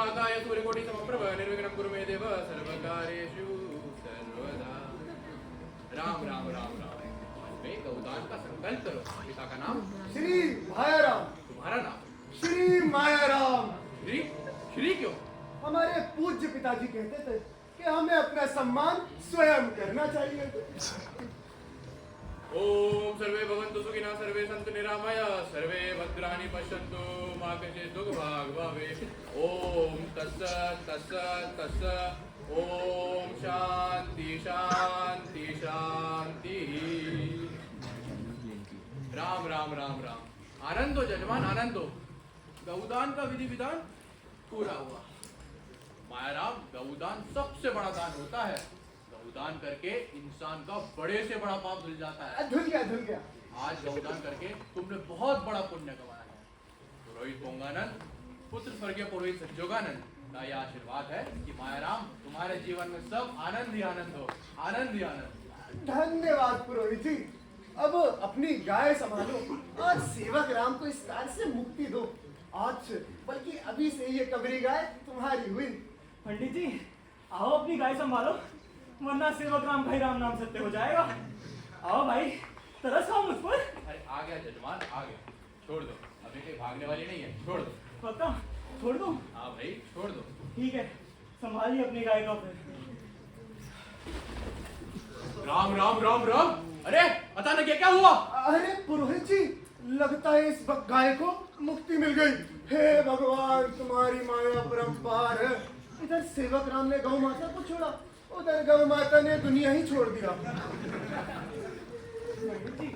वक्रतुण्डमहाकाय सूर्यकोटिसमप्रभ निर्विघ्नं कुरु मे देव सर्वकार्येषु सर्वदा। राम राम राम राम। मैं गौदान का संकल्प करो। पिता का नाम श्री मायाराम। तुम्हारा नाम श्री मायाराम। श्री श्री क्यों? हमारे पूज्य पिताजी कहते थे कि हमें अपना सम्मान स्वयं करना चाहिए। ओम सर्वे भवन्तु सुखिनः सर्वे सन्तु निरामया सर्वे भद्राणि पश्यन्तु मा कश्चित् दुःखभाग् भवेत्। ओम तत्सत् तत्सत् तत्सत्। ओम शांति शांति शांति। राम राम राम राम। आनंद हो जजमान आनंद हो। गौदान का विधि विधान पूरा हुआ। मायाराम, गौदान सबसे बड़ा दान होता है। गौदान करके इंसान का बड़े से बड़ा पाप धुल जाता है। धुल गया। आज गौदान करके तुमने बहुत बड़ा पुण्य कमाया है। पुरोहित पोंगानंद, पुत्र स्वर्गीय पुरोहित संजोगानंद का यह आशीर्वाद है कि मायाराम तुम्हारे जीवन में सब आनंद ही आनंद हो, आनंद ही आनंद। धन्यवाद पुरोहित जी। अब अपनी गाय संभालो और सेवक राम को इस कार्य से मुक्ति दो। आज से बल्कि अभी से ये कबरी गाय तुम्हारी हुई। पंडित जी, आओ अपनी गाय संभालो, वरना सेवक राम भाई राम नाम सत्य हो जाएगा। आओ भाई, तरस खाओ मुझ पर। अरे आ गया जजमान, आ गया। छोड़ दो, अभी कहीं भागने वाली नहीं है। छोड़ दो। पक्का छोड़ दूं? हाँ भाई छोड़ दो। ठीक है, संभालिए अपनी गाय का फिर। राम राम राम राम। अरे अचानक ये क्या हुआ? अरे पुरोहित जी, लगता है इस गाय को मुक्ति मिल गई। हे भगवान, तुम्हारी माया परंपार है। इधर सेवक राम ने गौ माता को छोड़ा, उधर गौ माता ने दुनिया ही छोड़ दिया। पंडित जी,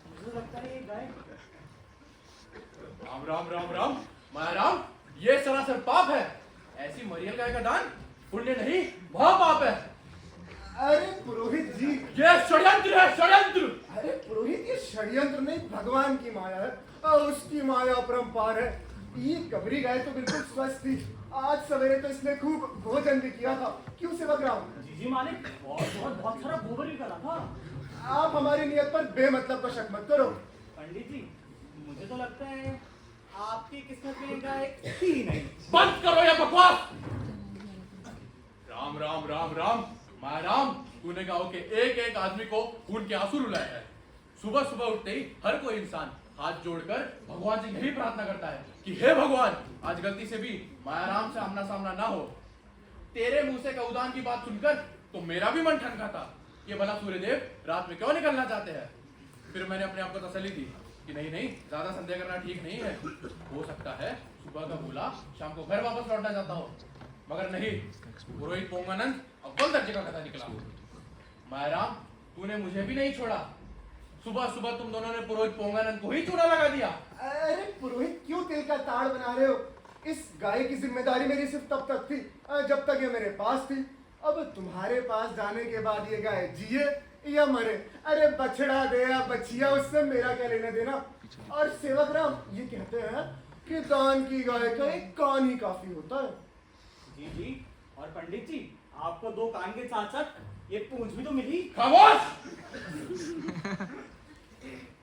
मुझे लगता है ये गाय। राम राम राम राम। मायाराम, ये सरासर पाप है। ऐसी मरियल गाय का दान पुण्य नहीं, महापाप है। अरे पुरोहित जी, ये षड्यंत्र है, षड्यंत्र। अरे पुरोहित, ये षड्यंत्र नहीं, भगवान की माया है और उसकी माया अपरंपार है। ये कबरी गाय तो बिल्कुल स्वस्थ थी। आज सवेरे तो इसने खूब भोजन भी किया था। क्यों सेवक राम? जी मालिक, बहुत सारा गोबर भी करा था। आप हमारी नियत पर बेमतलब का शक मत करो। पंडित जी, मुझे तो लगता है आपकी किस्मत में गाय थी ही नहीं। बंद करो ये बकवास। राम राम राम राम। मायाराम, तूने गांव के एक एक आदमी को खून के आंसू रुलाए हैं। सुबह सुबह उठते ही हर कोई इंसान हाथ जोड़कर भगवान से यही प्रार्थना करता है कि हे भगवान, आज गलती से भी मायाराम से आमना सामना ना हो। तेरे मुंह से गौदान की बात सुनकर तो मेरा भी मन ठनका था। ये भला सूर्यदेव रात में क्यों निकलना चाहते हैं? फिर मैंने अपने आप को तसल्ली दी कि नहीं नहीं, ज्यादा संदेह करना ठीक नहीं है। हो सकता है सुबह का भूला शाम को घर वापस लौटना चाहता हो, मगर नहीं, पुरोहित पोंगानंद अव्वल दर्जे का कथा निकला। मायाराम, तूने मुझे भी नहीं छोड़ा। सुबह सुबह तुम दोनों ने पुरोहित पोंगानंद को ही चूड़ा लगा दिया। अरे पुरोहित, क्यों तिल का ताड़ बना रहे हो? इस गाय की जिम्मेदारी मेरी सिर्फ तब तक थी जब तक ये मेरे पास थी। अब तुम्हारे पास जाने के बाद ये गाय जिए या मरे, अरे बछड़ा दे या बछिया, उससे मेरा क्या लेना देना। और सेवक राम, ये कहते हैं कि दान की गाय का एक कान ही काफी होता है। जी जी, और पंडित जी, आपको दो कान के साथ साथ ये पूंछ भी तो मिली। खामोश।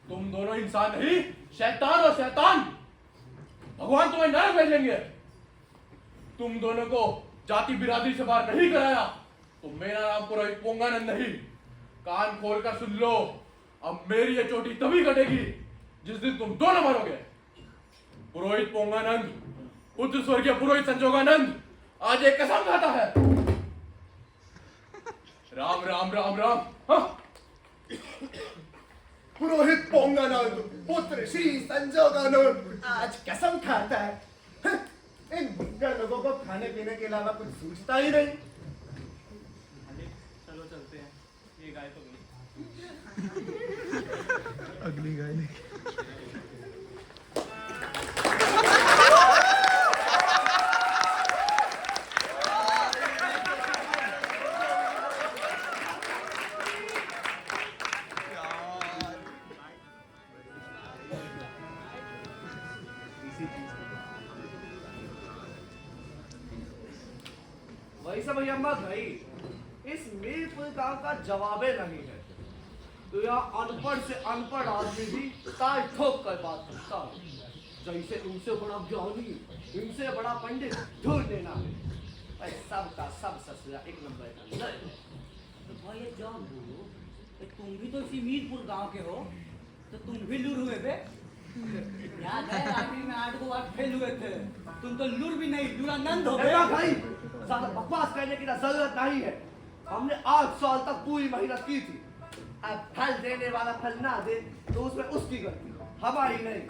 तुम दोनों इंसान नहीं, शैतान और शैतान। भगवान तुम्हें नरक भेजेंगे। तुम दोनों को जाति बिरादरी से बाहर नहीं कराया तो मेरा नाम पुरोहित पोंगानंद नहीं। कान खोलकर सुन लो, अब मेरी ये चोटी तभी कटेगी जिस दिन तुम दोनों मरोगे। पुरोहित पोंगानंद, पुत्र स्वर्गीय पुरोहित संजोगानंद आज एक कसम खाता है। राम राम राम राम। हाँ? पुरोहित पोंगानंद, पुत्र श्री संजोगानंद आज कसम खाता है। इन बुक्कर लोगों को खाने पीने के अलावा कुछ सूझता ही नहीं। चलो चलते हैं, ये गाय तो गई। अगली गाय वही सब अम्मा गई, इस मीरपुर गांव का जवाबे नहीं है। तो यहाँ अनपढ़ से अनपढ़ आदमी भी ताल ठोक कर बात करता है। जैसे इनसे बड़ा ज्ञानी, इनसे बड़ा पंडित ढूंढ देना है। अरे सब का सब ससुरा एक नंबर का लड़ है। तो भाई ये जान बोलो, तुम भी तो इसी मीरपुर गांव के हो, तो तुम भी लुर हुए बे? याद है आखिरी में 8 बार फेल हुए थे, तुम तो लुर भी नहीं लुरानंद हो गए। भाई ज्यादा बकवास करने की जरूरत नहीं है। हमने 8 साल तक पूरी मेहनत की थी। अब फल देने वाला फल ना दे तो उसमें उसकी गलती, हमारी नहीं।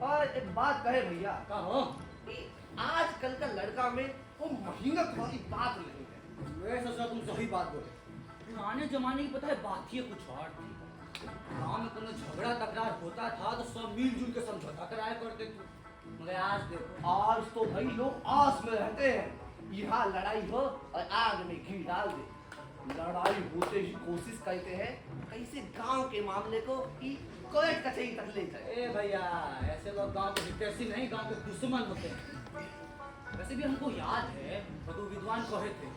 और एक बात कहे भैया, कहो कि आजकल का लड़का में वो मेहनत वाली बात नहीं है। वे ससुरा तुम सही बात बोले। पुराने जमाने की पता है बात ही कुछ और थी। गांव में कोनो झगड़ा तकरार होता था तो सब मिलजुल के समझौता कराया करते थे। मगर आज देखो, आज तो भाई लोग आस में रहते हैं, यहाँ लड़ाई हो और आग में घी डाल दे। लड़ाई होते ही कोशिश करते हैं कैसे गांव के मामले को कोर्ट कचहरी तक ले जाए। ए भैया, ऐसे लोग गांव के हितैषी नहीं, गांव के दुश्मन होते हैं। वैसे भी हमको याद है, तो विद्वान कहे थे,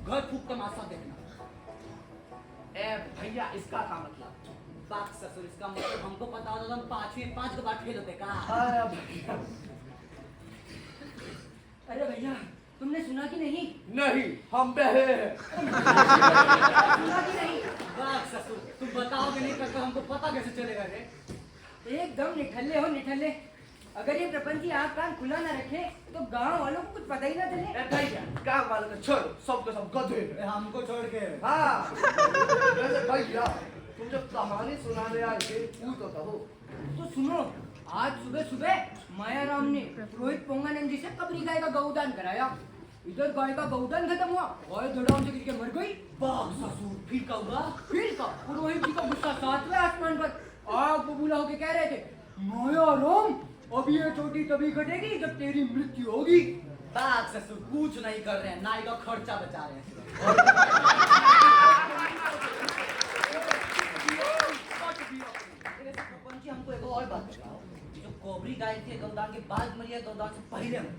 घर फूक तमाशा देखना। ए भैया, इसका क्या मतलब? बात ससुर, इसका मतलब हमको पता होता तो हम 5 बार फेल होते का। भैया अरे भैया, तुमने सुना कि नहीं? नहीं, हम बहे हैं। सुना कि नहीं? बात ससुर, तुम बताओगे नहीं करके हमको पता कैसे चलेगा रे? एकदम निठल्ले हो निठल्ले। अगर ये प्रपंची आँख कान खुला ना रखे तो गांव वालों को कुछ पता ही ना चले। ए भैया, गाँव वालों को छोड़ो, सबके सब गधे हैं। ए, हमको छोड़ के। हाँ, वैसे भैया, तुम जब कहानी सुनाने आए थे, वो तो कहो। तो सुनो, आज सुबह सुबह मायाराम ने रोहित पोंगानंद जी से कबरी गाय का गौदान कराया। इधर गाय का गौदान खत्म हुआ, गाय धड़ाम से गिर के मर गई। बाप ससुर, फिर क्या हुआ? फिर का पुरोहित जी का गुस्सा 7वें आसमान पर आग बबूला होके कह रहे थे, मायाराम अब ये चोटी तभी कटेगी जब तेरी मृत्यु होगी। बाप ससुर, कुछ नहीं कर रहे हैं, नाई का खर्चा बचा रहे हैं। पंची, हमको एक और बात बताओ, जो कोबरी गाय थी गौदान के बाद मरी है, गौदान से पहले मरी?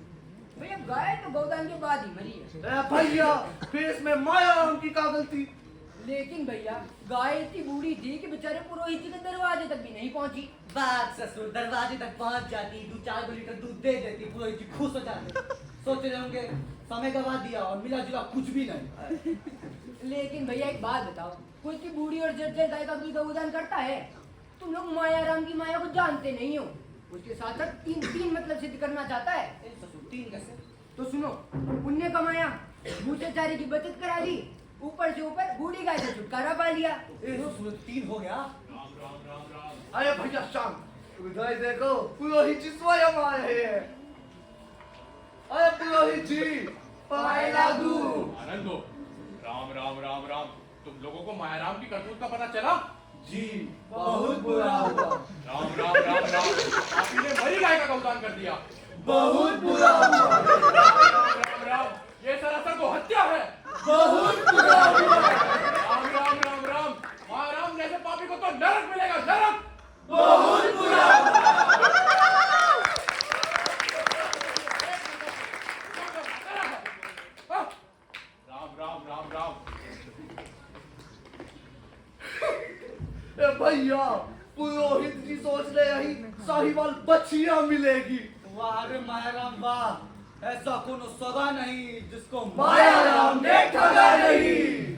भैया गाय तो गौदान के बाद ही मरी है। ए भैया, फिर इसमें मायाराम की क्या गलती? लेकिन भैया गाय इतनी बूढ़ी थी कि बेचारे पुरोहित जी के दरवाजे तक भी नहीं पहुंची। बात ससुर, दरवाजे तक पहुंच जाती, 2-4 लीटर दूध दे देती, पुरोहित जी खुश हो जाते। सोच रहे होंगे समय गवा दिया और मिला जुला कुछ भी नहीं। लेकिन भैया एक बात बताओ, कोई की बूढ़ी और जर्जर गाय का दूध गौदान करता है? तुम लोग मायाराम की माया को जानते नहीं हो। उसके साथ साथ तीन मतलब सिद्ध करना चाहता है। ए ससुर, 3 कैसे? तो सुनो, पुण्य कमाया, भूसे चारे की बचत करा ली, ऊपर से ऊपर बूढ़ी गाय से छुटकारा पा लिया। ए ससुर, 3 हो गया। अरे भैया शांत, उधर देखो, पुरोहित जी स्वयं आए हैं। अरे पुरोहित जी, पाए लागू। आनंद हो। राम राम राम राम। तुम लोगों को मायाराम की करतूत का पता चला? जी, बहुत बुरा हुआ। राम राम राम राम। आपने मरी गाय का गौदान कर दिया। बहुत बुरा हुआ। राम राम राम। ये सरासर को हत्या है। बहुत बुरा हुआ। राम राम राम राम। मायाराम जैसे पापी को तो नरक मिलेगा, नरक। बहुत बुरा हुआ। राम राम राम राम। ए भैया, पुरोहित जी सोच रहे यही साहिवाल बच्चियां मिलेगी। वाह रे मायाराम वाह, ऐसा कोनो सगा नहीं जिसको मायाराम ने ठगा नहीं।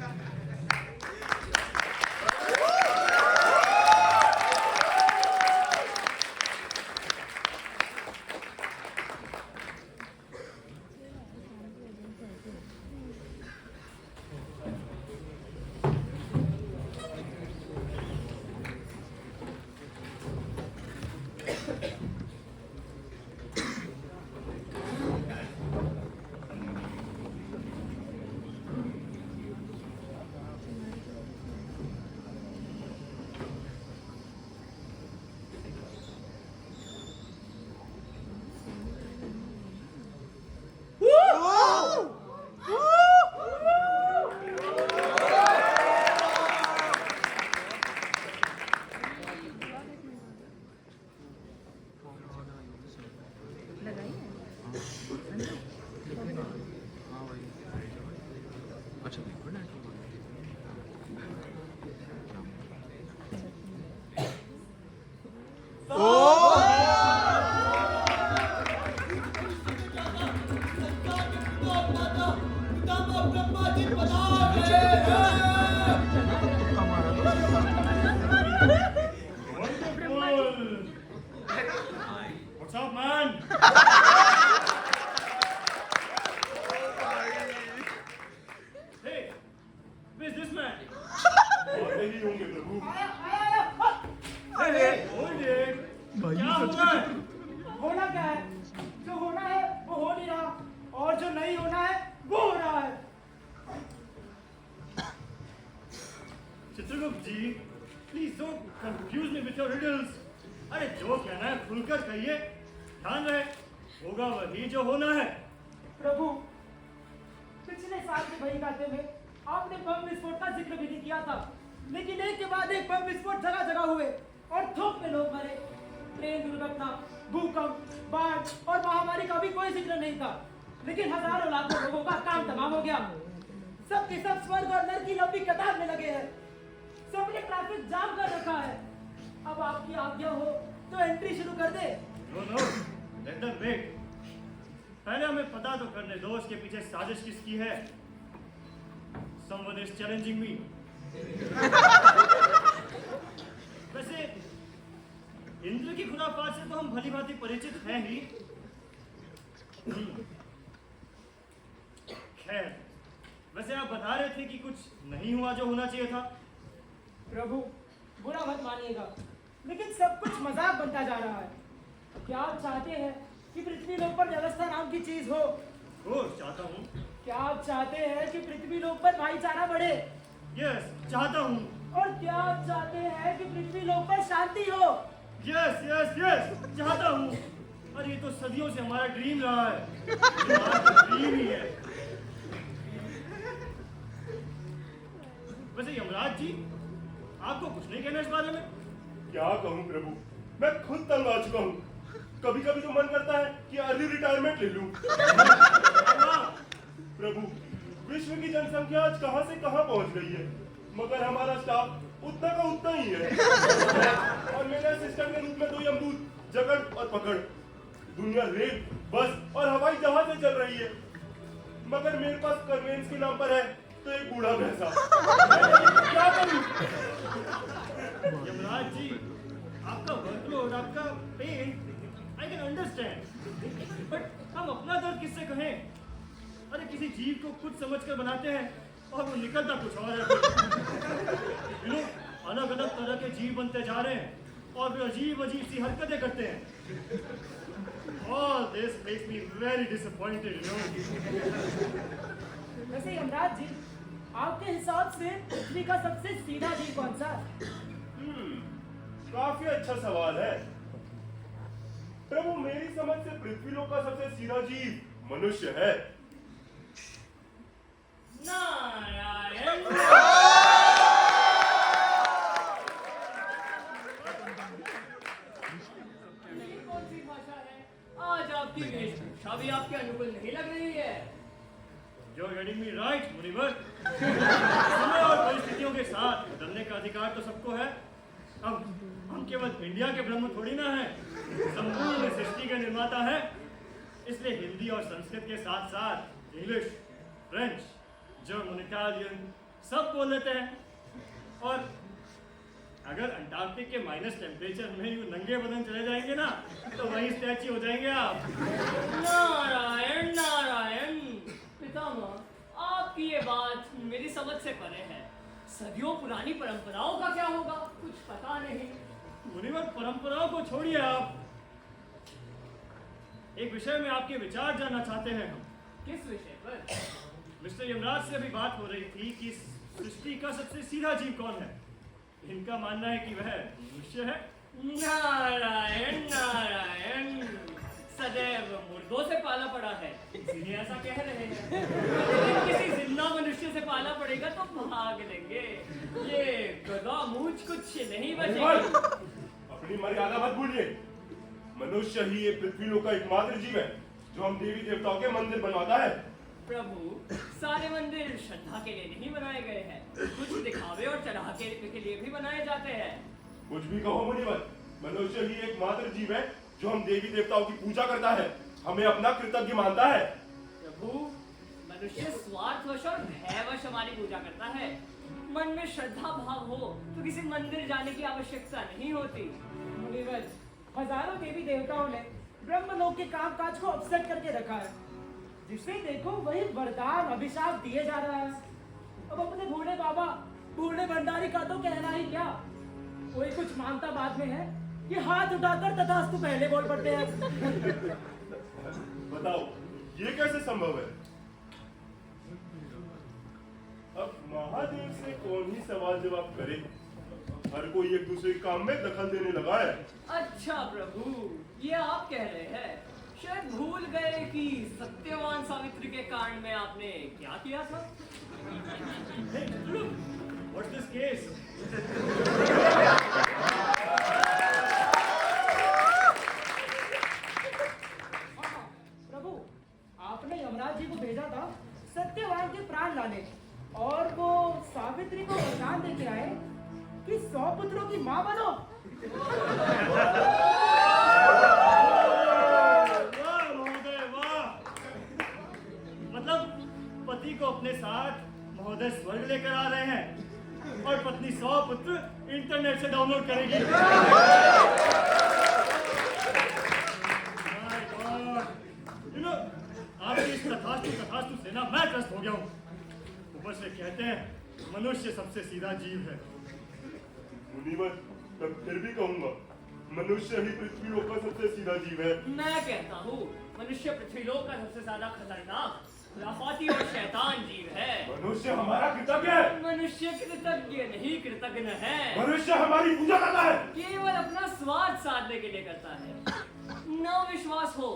ओ ऐसे ही होंगे प्रभु। आया आया आया अरे क्या हुआ है? होना क्या है? जो होना है वो हो नहीं रहा, और जो नहीं होना है वो हो रहा है। Chitragupta ji, please don't confuse me with your riddles. अरे जो कहना है खुलकर कहिए, ध्यान रहे होगा वही जो होना है। प्रभु, पिछले साल के बही खाते में आपने बम विस्फोट का जिक्र भी नहीं किया था, लेकिन एक के बाद एक बम विस्फोट जगह जगह हुए और थोक में लोग मरे। ट्रेन दुर्घटना, भूकंप, बाढ़ और महामारी का भी कोई जिक्र नहीं था, लेकिन हजारों लाखों लोगों का काम तमाम हो गया। सब के सब स्वर्ग और नरक की लंबी कतार में लगे हैं। सबने ट्रैफिक जाम कर रखा है। अब आपकी आज्ञा हो तो एंट्री शुरू कर दे। No no, let them wait. पहले हमें पता तो करने दो इसके पीछे साजिश किसकी है। Someone is challenging me. वैसे इंद्र की खुराफात से तो हम भली भांति परिचित हैं ही। खैर, वैसे आप बता रहे थे कि कुछ नहीं हुआ जो होना चाहिए था। प्रभु, बुरा मत मानिएगा, लेकिन सब कुछ मजाक बनता जा रहा है। क्या आप चाहते हैं कि पृथ्वी लोक पर व्यवस्था नाम की चीज हो? चाहता हूँ। क्या आप चाहते हैं कि पृथ्वी लोक पर भाईचारा बढ़े? यस, चाहता हूँ। और क्या आप चाहते हैं कि पृथ्वी लोक पर शांति हो? यस यस यस, चाहता हूँ। अरे ये तो सदियों से हमारा ड्रीम रहा है। ड्रीम ही है। वैसे यमराज जी, आपको कुछ नहीं कहना इस बारे में? क्या कहूँ प्रभु, मैं खुद तंग आ चुका हूँ। कभी कभी तो मन करता है कि अर्ली रिटायरमेंट ले लूं। प्रभु, विश्व की जनसंख्या आज कहां से कहां पहुंच गई है, मगर हमारा स्टाफ उतना का उतना ही है। और मेरे असिस्टेंट के रूप में 2 यमदूत, जकड़ और पकड़। दुनिया रेल, बस और हवाई जहाज से चल रही है, मगर मेरे पास कन्वेंस के नाम पर है तो एक बूढ़ा भैंसा। क्या करूं? यमराज जी, आपका वर्कलोड, आपका pain, I can understand, but हम अपना दर्द किससे कहें? अरे किसी जीव को कुछ समझकर बनाते हैं और वो निकलता कुछ और है। लोग अलग अलग तरह के जीव बनते जा रहे हैं और वे अजीब अजीब सी हरकतें करते हैं। All this makes me very disappointed, you know. वैसे यमराज जी, आपके हिसाब से पृथ्वी का सबसे सीधा जीव कौन सा है? काफी अच्छा सवाल है प्रभु। मेरी समझ से पृथ्वी लोक का सबसे सीधा जीव मनुष्य है। नारायण। कौन सी भाषा है? आज आपकी वेशभूषा भी आपके अनुकूल नहीं लग रही है। You're getting me right, मुनिवर। समय और परिस्थितियों के साथ बदलने का अधिकार तो सबको है। हम केवल इंडिया के ब्रह्म थोड़ी ना हैं, संपूर्ण सृष्टि के निर्माता हैं। इसलिए हिंदी और संस्कृत के साथ साथ इंग्लिश, फ्रेंच, जर्मन, इटालियन सब बोल लेते हैं। और अगर अंटार्कटिक के माइनस टेम्परेचर में यूं नंगे बदन चले जाएंगे ना, तो वहीं स्टैच्यू हो जाएंगे आप। नारायण नारायण। पितामह, आपकी ये बात मेरी समझ से परे है। सदियों पुरानी परंपराओं का क्या होगा, कुछ पता नहीं। मुनिवर, परंपराओं को छोड़िए आप। एक विषय में आपके विचार जानना चाहते हैं हम। किस विषय पर? मिस्टर यमराज से अभी बात हो रही थी कि सृष्टि का सबसे सीधा जीव कौन है। इनका मानना है कि वह मनुष्य है। नारायण नारायण। सदैव मुर्दों से पाला पड़ा है, इसीलिए ऐसा कह रहे हैं। लेकिन किसी जिंदा मनुष्य से पाला पड़ेगा तो भाग लेंगे। ये गधा मूंछ कुछ नहीं बचेगी। अपनी मर्यादा मत भूलिए। मनुष्य ही ये पृथ्वी लोक का एकमात्र जीव है जो हम देवी देवताओं के मंदिर बनवाता है। प्रभु, सारे मंदिर श्रद्धा के लिए नहीं बनाए गए हैं, कुछ दिखावे और चढ़ावे के लिए भी बनाए जाते हैं। कुछ भी कहो मुनिवर, मनुष्य ही एकमात्र जीव है जो हम देवी देवताओं की पूजा करता है, हमें अपना कृतज्ञ मानता है। प्रभु, मनुष्य स्वार्थवश और भयवश हमारी पूजा करता है। मन में श्रद्धा भाव हो तो किसी मंदिर जाने की आवश्यकता नहीं होती। मुनिवर, हजारों देवी देवताओं ने ब्रह्मलोक के कामकाज को अपसेट करके रखा है। जिसे देखो वही वरदान अभिशाप दिए जा रहा है। अब अपने बूढ़े बाबा, बूढ़े भंडारी का तो कहना कोई कुछ मानता बाद में है कि हाथ उठाकर तथास्तु पहले बोल पड़ते हैं। बताओ ये कैसे संभव है? अब महादेव से कौन ही सवाल जवाब करे? हर कोई एक दूसरे के काम में दखल देने लगा है। अच्छा प्रभु, ये आप कह रहे हैं। शायद भूल गए कि सत्यवान सावित्री के कांड में आपने क्या किया था? What's this case? हाँ, प्रभु, आपने यमराज जी को भेजा था सत्यवान के प्राण लाने, और वो सावित्री को वरदान देके आए कि 100 पुत्रों की माँ बनो। वाह महोदय वाह! मतलब पति को अपने साथ महोदय स्वर्ग लेकर आ रहे हैं और पत्नी 100 पुत्र इंटरनेट से डाउनलोड करेगी। My God! You know, आपकी इस तथास्तु से ना मैं त्रस्त हो गया हूँ। ऊपर से कहते हैं मनुष्य सबसे सीधा जीव है। मुनीवर, तब फिर भी कहूंगा मनुष्य ही पृथ्वी का सबसे सीधा जीव है। मैं कहता हूँ मनुष्य पृथ्वीलोक का सबसे ज्यादा खतरनाक, खुराफाती और शैतान जीव है। मनुष्य हमारा कृतज्ञ है। मनुष्य कृतज्ञ नहीं कृतज्ञ है। मनुष्य हमारी पूजा करता है। केवल अपना स्वाद साधने के लिए करता है। न विश्वास हो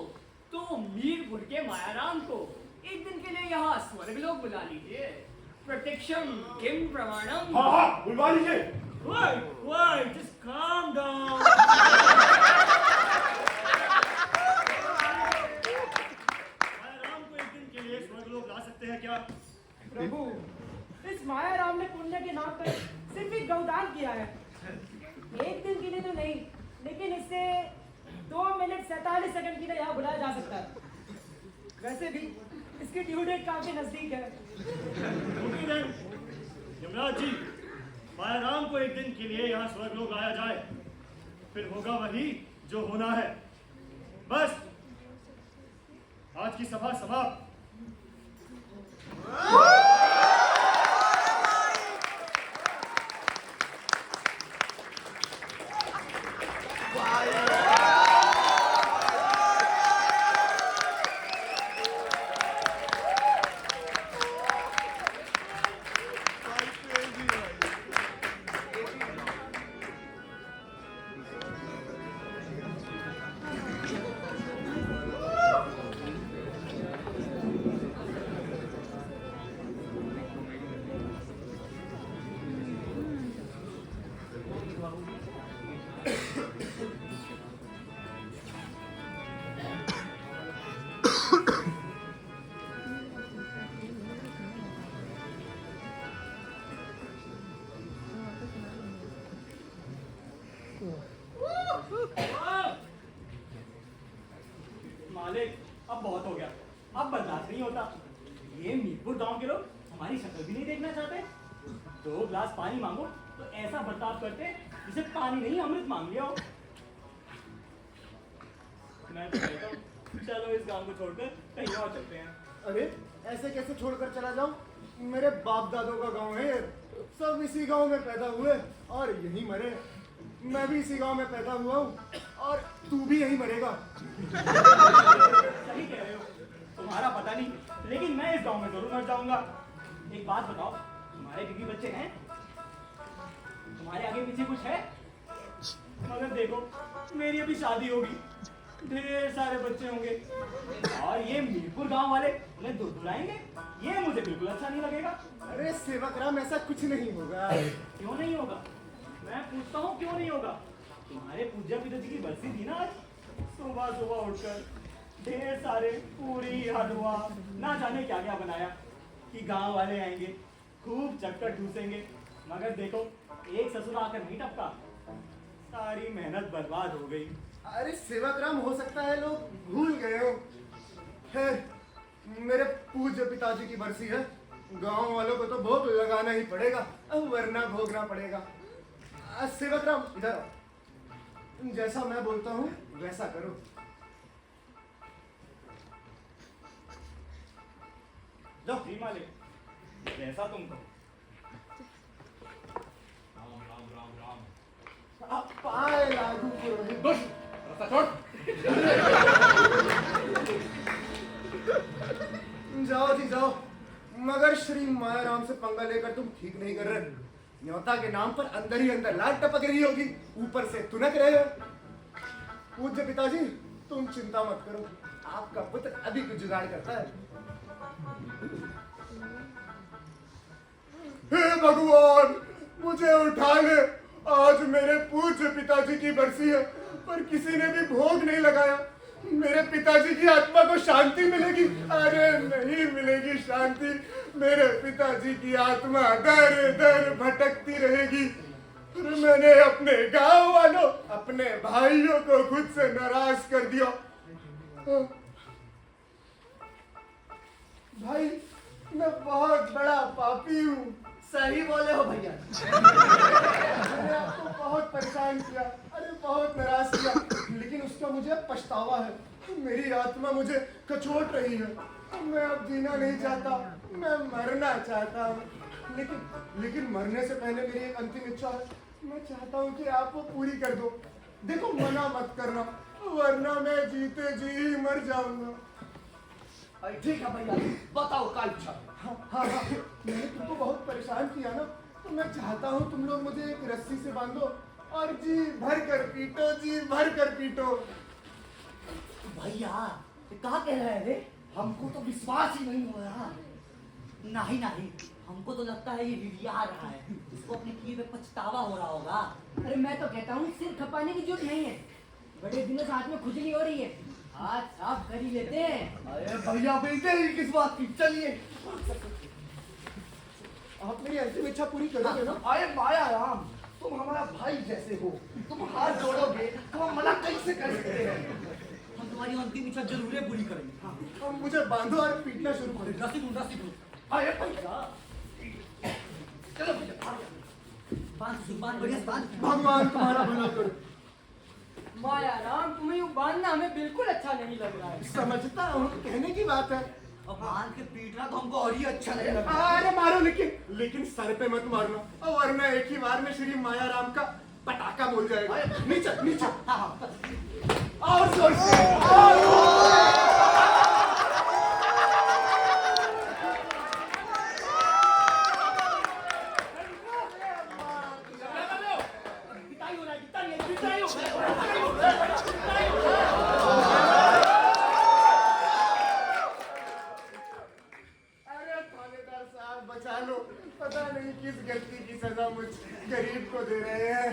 तो मीरपुर के मायाराम को एक दिन के लिए यहाँ स्वर्गलोक बुला लीजिए। प्रत्यक्षम किम प्रमाणम। हाँ हाँ, बुलवा लीजिए। Wait, just calm down. Mayaram को एक दिन के लिए स्वर्गलोक ला सकते हैं क्या? प्रभु, इस मायाराम ने पुण्य के नाम पर सिर्फ एक गौदान किया है। एक दिन के लिए तो नहीं, लेकिन इससे 2 मिनट 47 सेकंड के लिए यहाँ बुलाया जा सकता है। वैसे भी इसकी ड्यू डेट काफी नजदीक है। Okay then, यमराज जी, मायाराम को एक दिन के लिए यहाँ स्वर्गलोक लाया जाए, फिर होगा वही जो होना है। बस आज की सभा समाप्त। मालिक, अब बहुत हो गया, अब बर्दाश्त नहीं होता। ये मीरपुर गांव के लोग हमारी शक्ल भी नहीं देखना चाहते। 2 गिलास पानी मांगो तो ऐसा बर्ताव करते जिसे पानी नहीं अमृत मांग लिया हो। मैं तो कहता हूँ चलो इस गांव को छोड़कर कहीं और चलते हैं। अरे ऐसे कैसे छोड़कर चला जाऊं? मेरे बाप दादों का गांव है ये। सब इसी गांव में पैदा हुए और यहीं मरे। मैं भी इसी गांव में पैदा हुआ हूँ और तू भी यहीं मरेगा। सही कह रहे हो, तुम्हारा पता नहीं, लेकिन मैं इस गांव में जरूर मर जाऊंगा। एक बात बताओ, तुम्हारे बीवी बच्चे हैं? तुम्हारे आगे पीछे कुछ है? मगर देखो, मेरी अभी शादी होगी, ढेर सारे बच्चे होंगे, और ये मीरपुर गांव वाले उन्हें दूर बुलाएंगे। ये मुझे बिल्कुल अच्छा नहीं लगेगा। अरे सेवक राम, ऐसा कुछ नहीं होगा। क्यों नहीं होगा? मैं पूछता हूँ क्यों नहीं होगा? तुम्हारे पूज्य पिताजी की बरसी थी ना आज। सुबह सुबह उठकर ढेर सारे पूरी हलवा ना जाने क्या क्या बनाया कि गांव वाले आएंगे, खूब चक्कर ठूसेंगे। मगर देखो, एक ससुर आकर नहीं टपका, सारी मेहनत बर्बाद हो गई। अरे सेवक राम, हो सकता है लोग भूल गए हो। है, मेरे पूज्य पिताजी की बरसी है। गांव वालों को तो भोग लगाना ही पड़ेगा, वरना भोगना पड़ेगा। सेवक राम, इधर आओ। जैसा मैं बोलता हूँ वैसा करो। जाओ जी मालिक, जैसा तुम कहो। आप पाए लागू पुरोहित। दुष्ट, रास्ता छोड़। जाओ जी जाओ, मगर श्री मायाराम से पंगा लेकर तुम ठीक नहीं कर रहे। न्योता के नाम पर अंदर ही अंदर लाट टपक रही होगी, ऊपर से तुनक रहे हो। पूज्य पिताजी, तुम चिंता मत करो, आपका पुत्र अभी कुछ जुगाड़ करता है। हे भगवान, मुझे उठा ले। आज मेरे पूज्य पिताजी की बरसी है, पर किसी ने भी भोग नहीं लगाया। मेरे पिताजी की आत्मा को शांति मिलेगी? अरे नहीं मिलेगी शांति। मेरे पिताजी की आत्मा दर दर भटकती रहेगी। और मैंने अपने गांव वालों, अपने भाइयों को खुद से नाराज कर दिया। भाई, मैं बहुत बड़ा पापी हूँ। सही बोले हो भैया। मैंने आपको बहुत परेशान किया, अरे बहुत नाराज किया, लेकिन उसका मुझे पछतावा है। मेरी आत्मा मुझे कचोट रही है। मैं अब जीना नहीं चाहता, मैं मरना चाहता हूँ। लेकिन मरने से पहले मेरी एक अंतिम इच्छा है। मैं चाहता हूँ कि आप वो पूरी कर दो। देखो, मना मत करना, वरना मैं जीते जी ही मर जाऊंगा। ठीक है भैया, बताओ क्या इच्छा। हाँ, मैंने तुमको बहुत परेशान किया ना, तो मैं चाहता हूँ तुम लोग मुझे एक रस्सी से बांधो और जी भर कर पीटो, जी भर कर पीटो। भैया क्या कह रहे हैं रे? हमको तो विश्वास ही नहीं हो रहा। नहीं नहीं, हमको तो लगता है ये रिरिया रहा है, इसको अपने किए पे पछतावा हो रहा होगा। अरे मैं तो कहता हूँ सिर खपाने की जरूरत नहीं है। बड़े दिनों से हाथ में खुजली हो रही है, हाथ साफ कर ही लेते हैं। अरे भैया बेटे ही किस बात की, चलिए। आप मेरी अंतिम इच्छा पूरी करोगे ना? अरे माया राम, तुम हमारा भाई जैसे हो, तुम हाथ जोड़ोगे तो हम मना कैसे कर सकते हैं। हम तुम्हारी अंतिम इच्छा जरूर पूरी करेंगे। हाँ। अब मुझे बांधो और पीटना शुरू करो। रस्सी ढूंढ। अरे भैया, चलो भैया, बांध बढ़िया बांध। भगवान तुम्हारा भला करो। माया राम, तुम्हें यूं बांधना हमें बिल्कुल अच्छा नहीं लग रहा है। समझता हूँ, कहने की बात है। अब बांध के पीटना तो हमको और ही अच्छा लगेगा। अरे मारो, लेकिन सर पे मत मारना, वरना एक ही बार में श्री मायाराम का पटाखा बोल जाएगा। नीचे। और जोर से। बचा लो, पता नहीं किस गलती की सजा मुझ गरीब को दे रहे हैं।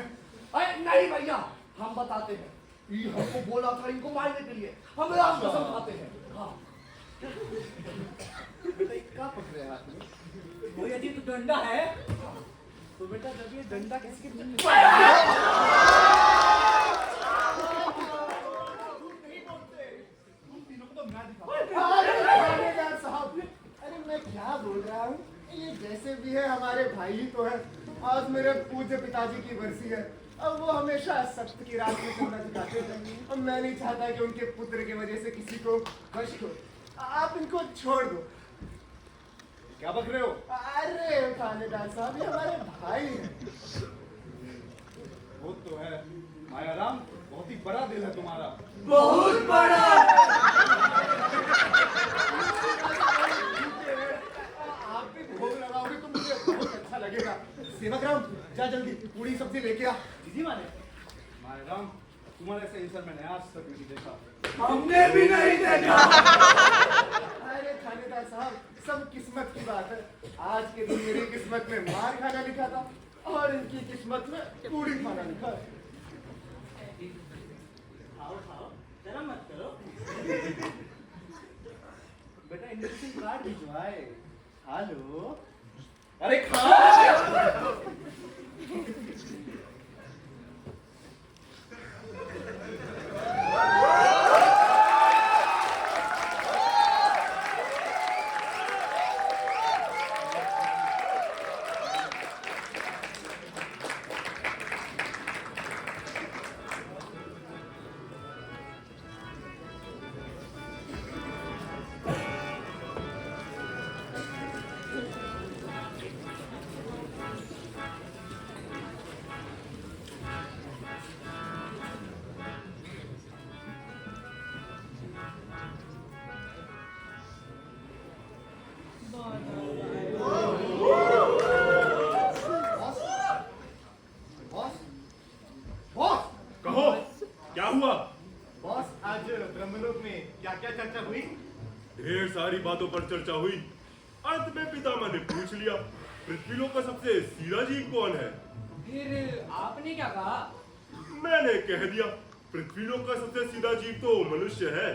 अरे नहीं भैया, हम बताते हैं। ये हमको बोला था इनको मारने के लिए, हम राम कसम खाते हैं। हाँ। क्या पकड़े हाथ में? वो यदि तो डंडा है तो बेटा, जब ये डंडा किसके साहब, अरे मैं क्या बोल रहा हूँ, ये जैसे भी है हमारे भाई ही तो है। आज मेरे पूज्य पिताजी की बरसी है, अब वो हमेशा सत्य की रात में चलना सिखाते थे। अब मैं नहीं चाहता कि उनके पुत्र की वजह से किसी को कष्ट हो। आप इनको छोड़ दो। क्या बक रहे हो? अरे थानेदार साहब, ये हमारे भाई हैं। वो तो है मायाराम, बहुत ही बड़ा दिल है तुम्हारा। बहुत बड़ा। आप भी भोग लगाओगे तो मुझे बहुत अच्छा लगेगा। सेवक राम, जा जल्दी पूरी सब्जी लेके आ। जी माने। मायाराम, तुम्हारे ऐसे इंसान मैंने आज तक नहीं देखा। हमने भी नहीं देखा। अरे थानेदार साहब, सब किस्मत की बात है। आज के दिन मेरी किस्मत में मार खाना लिखा था और इनकी किस्मत में पूरी खाना लिखा है। खाओ, जरा मत करो। बेटा, इन्विटेशन कार्ड भिजवाए। हेलो, अरे खा। क्या चर्चा हुई? ढेर सारी बातों पर चर्चा हुई। अंत में पितामह ने पूछ लिया, पृथ्वीलोक का सबसे सीधा जीव कौन है? फिर आपने क्या कहा? मैंने कह दिया, पृथ्वीलोक का सबसे सीधा जीव तो मनुष्य है।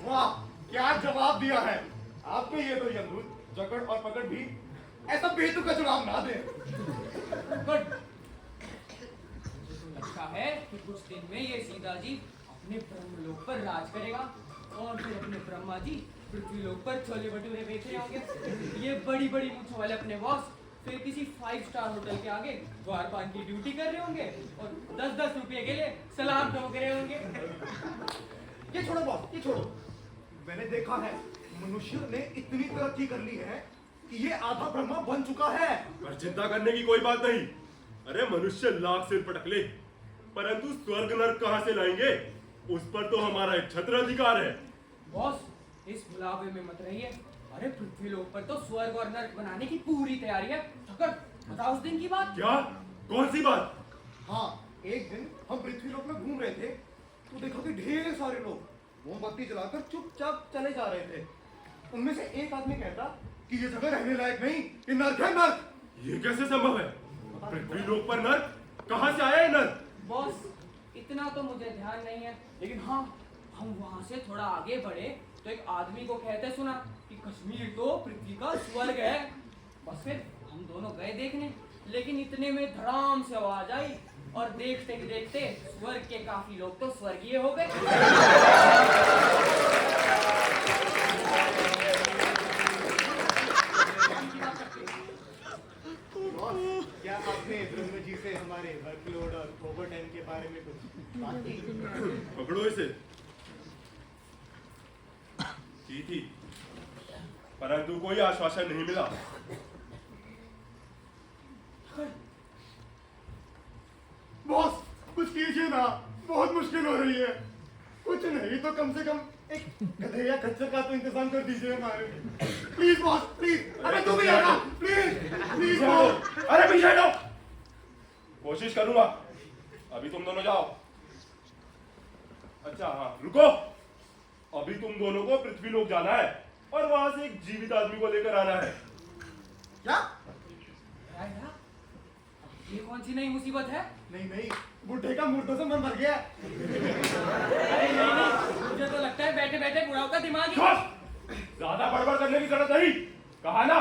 वाह, क्या जवाब दिया है आपने। ये तो यमदूत, जकड़ और पकड़ भी ऐसा बेतुका जवाब ना दे। गुड। अच्छा है कि कुछ दिन में ये सीधा जीव अपने ब्रह्मलोक पर राज करेगा और फिर अपने ब्रह्मा जी पृथ्वीलोक पर छोले भटूरे बेच रहे होंगे। ये बड़ी बड़ी मूंछों वाले अपने बॉस फिर किसी 5 स्टार होटल के आगे द्वारपाल की ड्यूटी कर रहे होंगे और 10-10 रुपए के लिए सलाम ठोक रहे होंगे। ये छोड़ो बॉस, ये छोड़ो। मैंने देखा है मनुष्य ने इतनी तरक्की कर ली है कि ये आधा ब्रह्मा बन चुका है। पर चिंता करने की कोई बात नहीं। अरे मनुष्य लाख सिर पटक ले, परंतु स्वर्ग नरक कहां से लाएंगे? उस पर तो हमारा एक छत्र अधिकार है। बॉस, इस बुलावे में मत रहिए। अरे पृथ्वीलोक पर तो स्वर्ग और नरक बनाने की पूरी तैयारी है। ठक्कर, बताओ उस दिन की बात। क्या? कौन सी बात? हाँ, एक दिन हम पृथ्वीलोक में घूम रहे थे तो देखा कि ढेर सारे लोग मोमबत्ती जलाकर चुपचाप चले जा रहे थे। उनमें से एक आदमी कहता कि ये जगह रहने लायक नहीं, ये नर्क है, नर्क। ये कैसे संभव है? पृथ्वीलोक पर नर्क? कहां से आया ये नर्क? बॉस, इतना तो मुझे ध्यान नहीं है, लेकिन हाँ, हम वहां से थोड़ा आगे बढ़े तो एक आदमी को कहते सुना कि कश्मीर तो पृथ्वी का स्वर्ग है। बस फिर हम दोनों गए देखने, लेकिन इतने में धड़ाम से आवाज आई और देखते ही देखते स्वर्ग के काफी लोग तो स्वर्गीय हो गए। बॉस, क्या आपने ब्रह्म जी से हमारे वर्कलोड और ओवरटाइम के बारे में कुछ बात की? पकड़ो इसे। की थी, परंतु कोई आश्वासन नहीं मिला। बॉस, कुछ कीजिए ना, बहुत मुश्किल हो रही है। कुछ नहीं तो कम से कम एक गधे या खच्चर का तो इंतजाम कर दीजिए हमारे लिए। Please boss, please. अरे तू भी आना, प्लीज प्लीज बॉस। अरे पीछे हटो। कोशिश करूंगा। अभी तुम दोनों जाओ। अच्छा हाँ, रुको। अभी तुम दोनों को पृथ्वीलोक जाना है और वहां से एक जीवित आदमी को लेकर आना है। क्या? राजा, ये कौन सी नई मुसीबत है? नहीं नहीं, बुढ़े का मुर्दों से मन भर गया। अरे नहीं, मुझे तो लगता है बैठे बैठे बुढ़ाओ का दिमाग ही। चुप! ज्यादा बड़बड़ करने की जरूरत नहीं। कहा ना,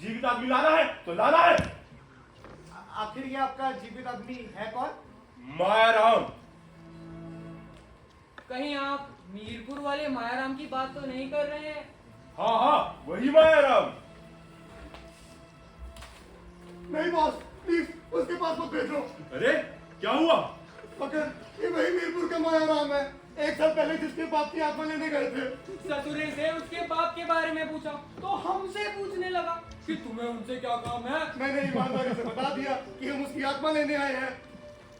जीवित आदमी लाना है तो लाना है। आखिर ये आपका जीवित आदमी है कौन? मायाराम। कहीं आप मीरपुर वाले मायाराम की बात तो नहीं कर रहे हैं? हाँ हाँ, वही मायाराम। नहीं बॉस, प्लीज उसके पास मत भेजो। अरे क्या हुआ? मगर ये वही मीरपुर का मायाराम है, एक साल पहले जिसके बाप की आत्मा लेने गए थे। ससुरे से उसके बाप के बारे में पूछा तो हमसे पूछने लगा कि तुम्हें उनसे क्या काम है। मैंने ईमानदारी से बता दिया कि हम उसकी आत्मा लेने आए हैं।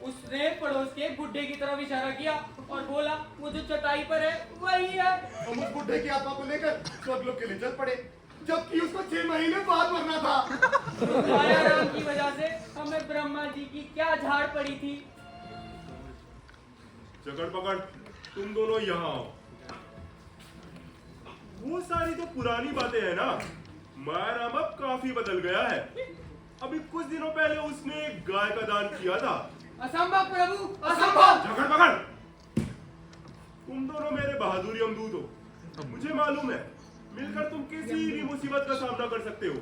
उसने पड़ोस के बुड्ढे की तरफ इशारा किया और बोला वो जो चटाई पर है वही है। हम उस बुढ़े की आत्मा को लेकर स्वर्गलोक के लिए चल पड़े, जबकि उसको 6 महीने बाद मरना था। मायाराम की वजह से हमें ब्रह्मा जी की क्या झाड़ पड़ी थी। जकड़ पकड़, तुम दोनों यहाँ आओ। वो सारी तो पुरानी बातें हैं ना। मायाराम अब काफी बदल गया है। अभी कुछ दिनों पहले उसने एक गाय का दान किया था। असंभव प्रभु, असंभव। जकड़ पकड़, तुम दोनों मेरे बहादुर यमदूत हो। मुझे मालूम है, मिलकर तुम किसी भी मुसीबत का सामना कर सकते हो।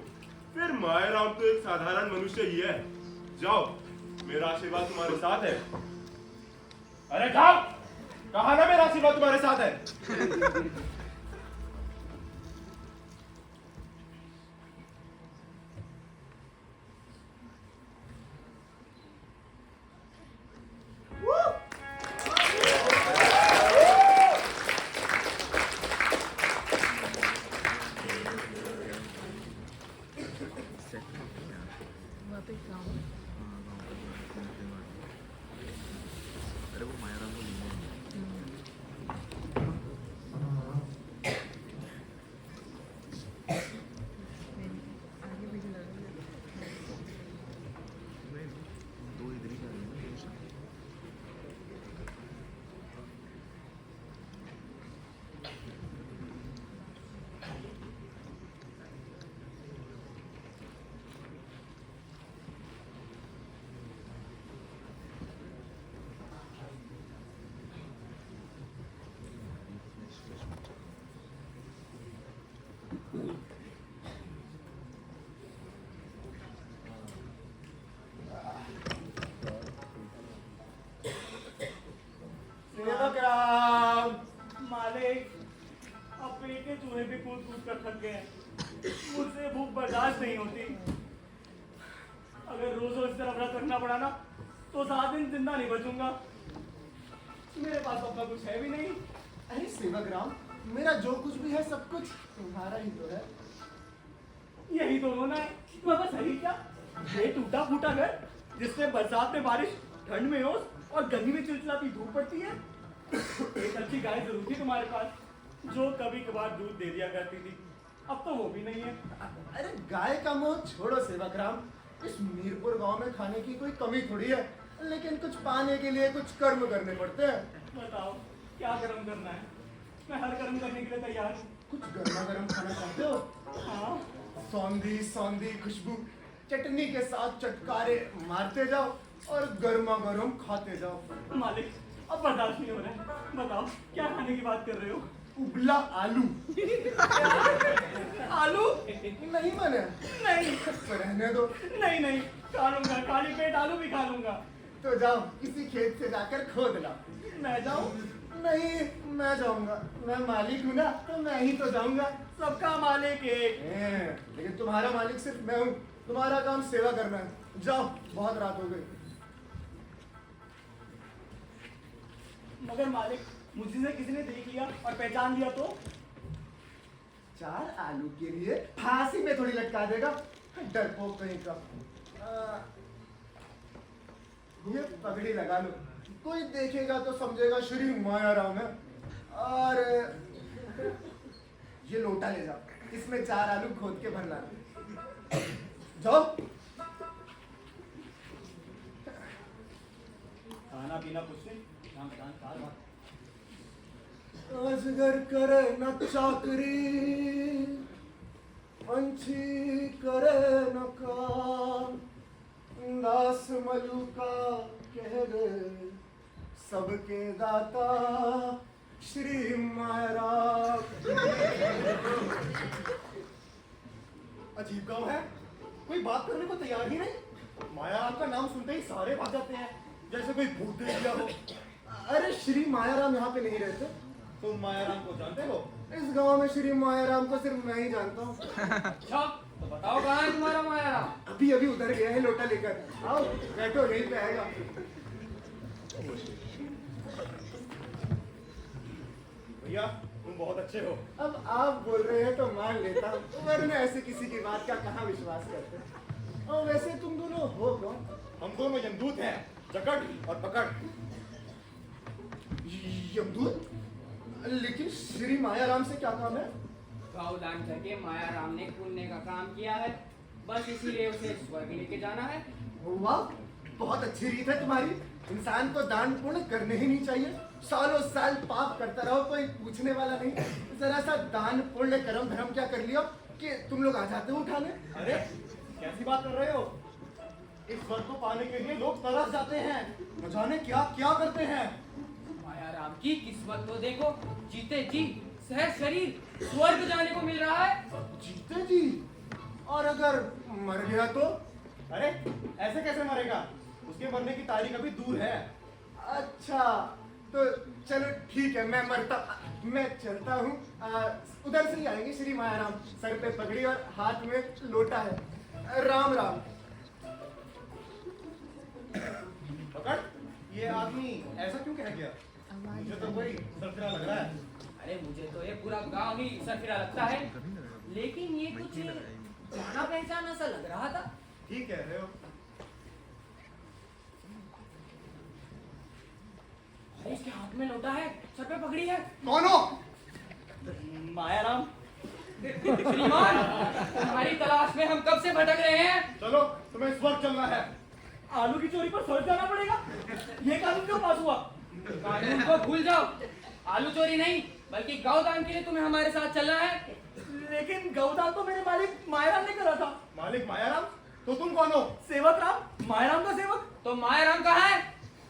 फिर मायाराम तो एक साधारण मनुष्य ही है। जाओ, मेरा आशीर्वाद तुम्हारे साथ है। अरे जाओ, कहा ना मेरा आशीर्वाद तुम्हारे साथ है। अगर रोज रोज इस तरह व्रत रखना पड़ा ना तो 7 दिन जिंदा नहीं बचूंगा। मेरे पास अपना कुछ है भी नहीं। अरे सेवक राम, मेरा जो कुछ भी है सब कुछ तुम्हारा ही तो है। यही तो रोना है। मगर सही क्या, ये टूटा फूटा घर जिसमें बरसात में बारिश, ठंड में ओस और गर्मी में चिलचिलाती धूप पड़ती है। एक अच्छी गाय जरूर थी तुम्हारे पास जो कभी कभार दूध दे दिया करती थी, अब तो वो भी नहीं है। अरे गाय का मोह छोड़ो सेवक राम, इस मीरपुर गांव में खाने की कोई कमी थोड़ी है, लेकिन कुछ पाने के लिए कुछ कर्म करने पड़ते हैं। बताओ क्या कर्म करना है? मैं हर कर्म करने के लिए तैयार हूँ। कुछ गर्मा गर्म खाना चाहते हो? हाँ, सौंधी सौंधी खुशबू चटनी के साथ चटकारे मारते जाओ और गर्मा गर्म खाते जाओ। मालिक अब बर्दाश्त नहीं हो रहा है। बताओ क्या खाने की बात कर रहे हो? उबला आलू। आलू? नहीं माने? नहीं तो रहने दो। नहीं नहीं, खा लूंगा, खाली पेट आलू भी खा लूंगा। तो जाओ किसी खेत से जाकर खोद लाओ। मैं जाऊं? नहीं, मैं जाऊंगा। मैं मालिक हूँ ना, तो मैं ही तो जाऊंगा। सबका मालिक एक। लेकिन तुम्हारा मालिक सिर्फ मैं हूँ। तुम्हारा काम सेवा करना है। जाओ, बहुत रात हो गई। मगर मालिक मुझे किसी ने देख लिया और पहचान लिया तो? 4 आलू के लिए फांसी में थोड़ी लटका देगा, डरपोक कहीं का। ये पगड़ी लगा लो, कोई देखेगा तो समझेगा श्री माया राम है। और ये लोटा ले जाओ, इसमें 4 आलू खोद के भर लाना। जाओ। खाना पीना कुछ नहीं, काम दान कार बात। अजगर करे न चाकरी, पंछी करे न काम, दास मलुका कह गए सबके दाता श्री माया। अजीब गांव है, कोई बात करने को तैयार ही नहीं। माया राम का नाम सुनते ही सारे भाग जाते हैं, जैसे कोई भूत देख लिया हो। अरे श्री माया राम यहाँ पे नहीं रहते। तुम माया राम को जानते हो? इस गांव में श्री माया राम को सिर्फ मैं ही जानता हूँ। अच्छा तो बताओ कहाँ है तुम्हारा माया राम? अभी अभी उधर गया है लोटा लेकर। आओ बैठो, यहीं पे आएगा। भैया तुम बहुत अच्छे हो। अब आप बोल रहे हैं तो मान लेता हूँ, वरना ऐसे किसी की बात का कहाँ विश्वास करते। और वैसे तुम दोनों हो कौन? हम दोनों यमदूत हैं, जकड़ और पकड़। यमदूत? लेकिन श्री माया राम से क्या काम है? गौ दान करके माया राम ने पुण्य का काम किया है, बस इसीलिए उसे स्वर्ग लेके जाना है। वाह, बहुत अच्छी रीत है तुम्हारी। इंसान को दान पुण्य करने ही नहीं चाहिए। सालों साल पाप करता रहो, कोई पूछने वाला नहीं। जरा सा दान पुण्य कर्म धर्म क्या कर लिया कि तुम लोग आ जाते हो उठाने। अरे कैसी बात कर रहे हो? इस स्वर्ग को पाने के लिए लोग तरस जाते हैं, न जाने क्या क्या करते हैं। माया राम की किस्मत तो देखो, जीते जी सहज शरीर स्वर्ग जाने को मिल रहा है। जीते जी? और अगर मर गया तो? अरे ऐसे कैसे मरेगा? उसके मरने की तारीख अभी दूर है। अच्छा तो चलो ठीक है, मैं चलता हूँ। उधर से ही आएंगे श्री माया राम। सर पे पगड़ी और हाथ में लोटा है। राम राम। पकड़, ये आदमी ऐसा क्यों कह गया? मुझे तो कोई सरफिरा लग रहा है। अरे मुझे तो ये पूरा गांव ही सरफिरा लगता है, लेकिन ये कुछ जाना पहचाना सा लग रहा था। ठीक कह रहे हो। अरे इसके हाथ में लोटा है, सर पे पगड़ी है। कौन हो? माया राम। श्रीमान, तुम्हारी तलाश में हम कब से भटक रहे हैं। चलो तुम्हें स्वर्ग चलना है। आलू की चोरी पर स्वर्ग जाना पड़ेगा? ये कानून क्यों पास हुआ? कानून को भूल जाओ। आलू चोरी नहीं बल्कि गौदान के लिए तुम्हें हमारे साथ चलना है। लेकिन गौदान तो मेरे मालिक माया राम ने करा था। मालिक माया राम? तो तुम कौन हो? सेवक राम, माया राम का सेवक। तो माया राम कहाँ है?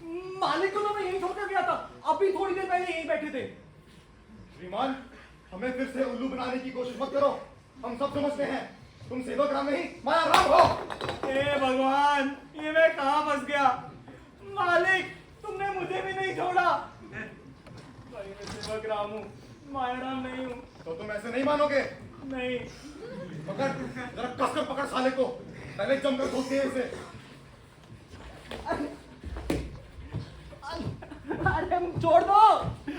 मालिक को तो मैं यही छोड़कर गया था, अभी थोड़ी देर पहले यहीं बैठे थे। श्रीमान, हमें फिर से उल्लू बनाने की कोशिश मत करो। हम सब समझते हैं तुम सेवक राम नहीं माया राम हो। हे भगवान, ये मैं कहाँ फंस गया। मालिक तुमने मुझे भी नहीं छोड़ा। भाई मैं सेवक राम हूँ, माया राम नहीं हूँ। तो तुम ऐसे नहीं मानोगे? नहीं। पकड़, जरा कसकर पकड़ साले को, पहले जमकर धोते हैं इसे। अरे छोड़ दो,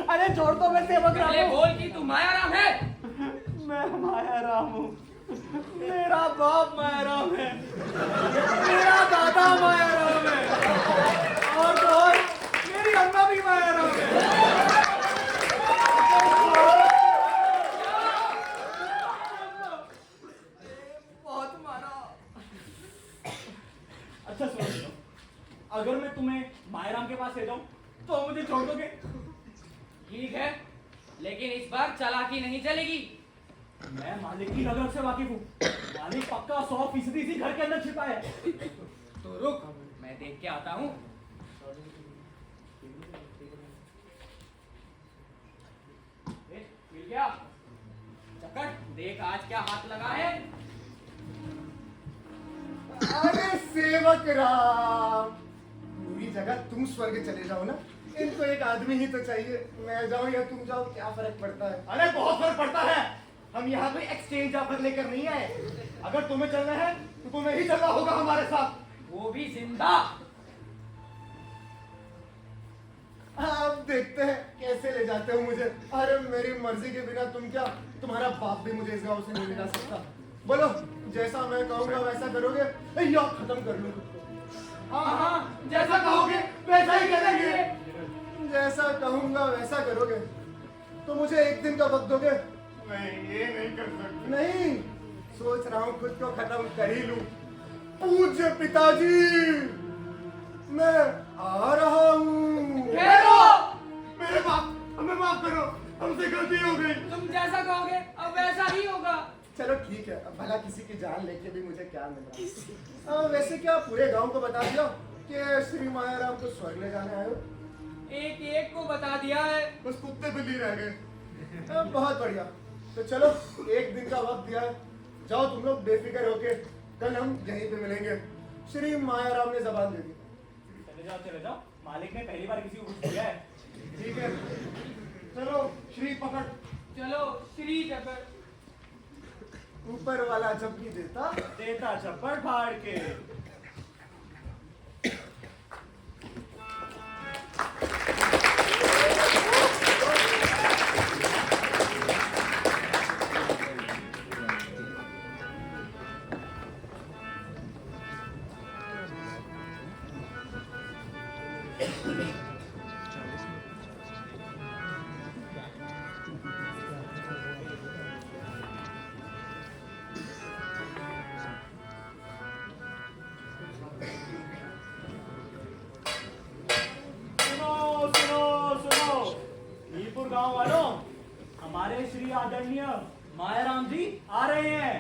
अरे छोड़ दो, मैं सेवक राम पहले हूँ। बोल कि तू मायाराम है। मैं मायाराम हूँ, मेरा बाप मायाराम है, मेरा दादा मायाराम है, और मेरी अम्मा भी मायाराम है। बहुत मारा। अच्छा सुनो, अगर मैं तुम्हें मायाराम के पास ले जाऊं तो मुझे छोड़ दोगे? ठीक है, लेकिन इस बार चालाकी नहीं चलेगी। मैं मालिक की रग से वाकिफ हूँ। मालिक पक्का 100% इसी घर के अंदर छिपा है। तो रुक, मैं देख के आता हूँ। मिल गया? चकट, देख आज क्या हाथ लगा है। अरे सेवक राम, पूरी जगह तुम स्वर्ग चले जाओ ना, इनको एक आदमी ही तो चाहिए। मैं जाऊं या तुम जाओ, क्या फर्क पड़ता है? अरे बहुत फर्क पड़ता है। हम यहाँ पे एक्सचेंज ऑफर लेकर नहीं आए। अगर तुम्हें चलना है तो तुम्हें ही चलना होगा हमारे साथ, वो भी जिंदा। आप देखते हैं कैसे ले जाते हो मुझे। अरे मेरी मर्जी के बिना तुम क्या, तुम्हारा बाप भी मुझे इस गांव से नहीं मिला सकता। बोलो, जैसा मैं कहूंगा वैसा करोगे या खत्म कर लूं खुद को? हाँ हाँ, जैसा कहोगे वैसा ही करेंगे। जैसा कहूंगा वैसा करोगे तो मुझे एक दिन का वक्त दोगे? नहीं, ये नहीं कर सकते। नहीं, सोच रहा हूँ खुद को खत्म कर ही लूं। पूज्य पिताजी, मैं आ रहा हूँ। मेरे बाप, हमें माफ करो, हमसे गलती हो गई। तुम जैसा कहोगे अब वैसा ही होगा। चलो ठीक है, अब भला किसी की जान लेके भी मुझे क्या मिल रहा है। वैसे क्या पूरे गांव को बता दिया कि श्री मायाराम को स्वर्ग ले जाने आए हो? एक एक को बता दिया है। बस कुत्ते बिल्ली रह गए। बहुत बढ़िया, तो चलो एक दिन का वक्त दिया है, जाओ तुम लोग बेफिक्र होके, कल हम यहीं पे मिलेंगे। श्री मायाराम ने जबान दे दी। चले जाओ, मालिक ने पहली बार किसी को कुछ दिया है। ठीक है, चलो श्री पकड़। चलो श्री चक्कर। ऊपर वाला जब भी देता देता चप्पड़ फाड़ के। गांव वालों, हमारे श्री आदरणीय मायाराम जी आ रहे हैं।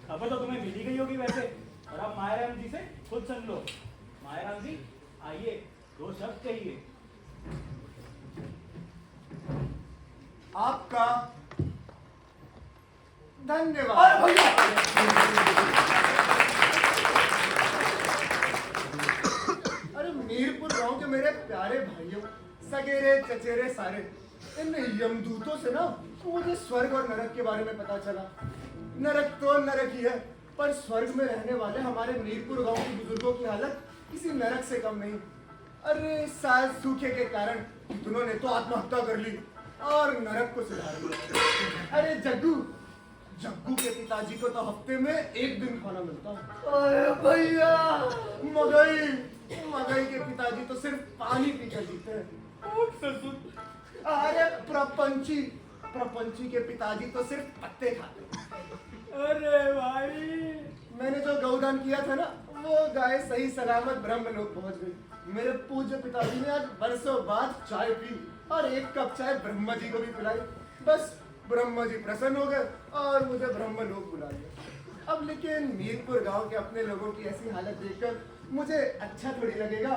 खबर तो तुम्हें मिली गई होगी वैसे, और अब मायाराम जी से खुद सुन लो। मायाराम जी आइए, दो शब्द कहिए। आपका धन्यवाद। अरे मीरपुर गांव के मेरे प्यारे भाइयों, सगेरे चचेरे सारे, इन यमदूतों से ना मुझे स्वर्ग और नरक के बारे में पता चला। नरक तो नरक ही है, पर स्वर्ग में रहने वाले हमारे मीरपुर गांव के बुजुर्गों की हालत किसी नरक से कम नहीं। अरे शायद सूखे के कारण उन्होंने तो आत्महत्या कर ली और नरक को सुधार लिया। अरे जग्गू के पिताजी को तो हफ्ते में एक दिन खाना मिलता है। अरे भैया, मगई के पिताजी तो सिर्फ पानी पीकर जीते हैं। अरे प्रपंची के पिताजी तो सिर्फ पत्ते खाते हैं। अरे भाई, मैंने जो गौदान किया था ना, वो गाय सही सलामत ब्रह्मलोक पहुंच गई। मेरे पूज्य पिताजी ने आज बरसों बाद चाय पी और एक कप चाय ब्रह्मा जी को भी पिलाई। बस ब्रह्मा जी प्रसन्न हो गए और मुझे ब्रह्मलोक बुला लिया। अब लेकिन मीरपुर गांव के अपने लोगों की ऐसी हालत देखकर मुझे अच्छा थोड़ी लगेगा।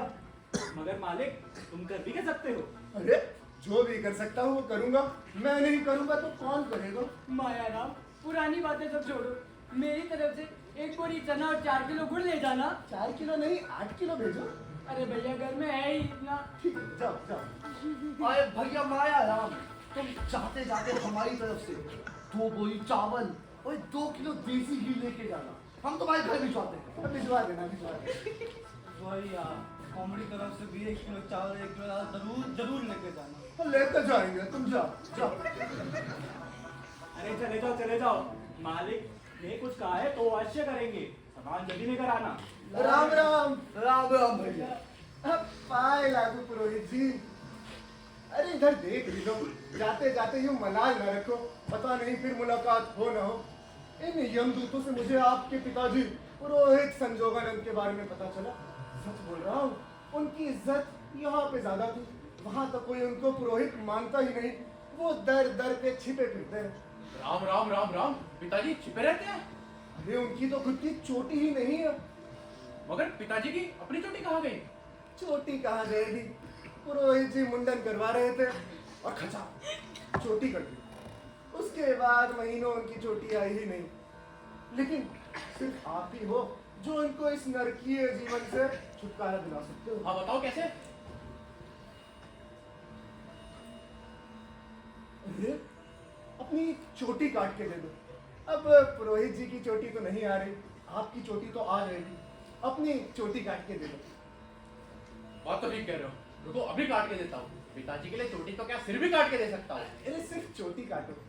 मगर मालिक, तुम कर भी क्या सकते हो? अरे जो भी कर सकता हूँ वो करूंगा। मैं नहीं करूंगा तो कौन करेगा? मायाराम, पुरानी बातें सब छोड़ो। मेरी तरफ से एक बोरी चना और 4 किलो गुड़ ले जाना। 4 किलो नहीं, 8 किलो भेजो। अरे भैया, घर में है ही इतना। ठीक है, जाओ। अरे भैया मायाराम, तुम चाहते जाते हमारी तरफ से 2 बोरी चावल और 2 किलो देसी घी लेके जाना। हम तुम्हारे घर भिजवाते हैं। भिजवा देना। वही यार, हमारी तरफ से भी 1 किलो चावल 1 किलो दाल जरूर लेके जाना। लेकर जाएंगे, तुम जाओ जाओ। अरे चले जाओ, मालिक ने कुछ कहा है तो अवश्य करेंगे, सामान जल्दी लेकर आना। राम राम। राम राम भैया। अब पाए लागू पुरोहित जी। अरे इधर देख भी लो, जाते जाते यूं मलाल न रखो, पता नहीं फिर मुलाकात हो न हो। इन यमदूतों से मुझे आपके पिताजी पुरोहित संजोगानंद के बारे में पता चला। सच बोल रहा हूँ, उनकी इज्जत यहाँ पे ज्यादा थी, वहां तो कोई उनको पुरोहित मानता ही नहीं, वो दर दर पे छिपे फिरते हैं। राम राम राम राम, पिताजी छिपे रहते हैं? अरे उनकी तो खुद की चोटी ही नहीं है। मगर पिताजी की अपनी चोटी कहाँ गई? चोटी कहाँ जाएगी, पुरोहित जी मुंडन करवा रहे थे और खचा चोटी कट गई। उसके बाद महीनों उनकी चोटी आई ही नहीं। लेकिन सिर्फ आप ही हो जो इनको इस नरकीय जीवन से छुटकारा दिला सकते हो। हाँ बताओ कैसे? अरे अपनी चोटी काट के दे दो। अब पुरोहित जी की चोटी तो नहीं आ रही, आपकी चोटी तो आ जाएगी। अपनी चोटी काट के दे दो। बात तो ठीक कह रहे हो, रुको अभी काट के देता हूँ। पिताजी के लिए चोटी तो क्या सिर भी काट के दे सकता हूँ। अरे सिर्फ चोटी काटो।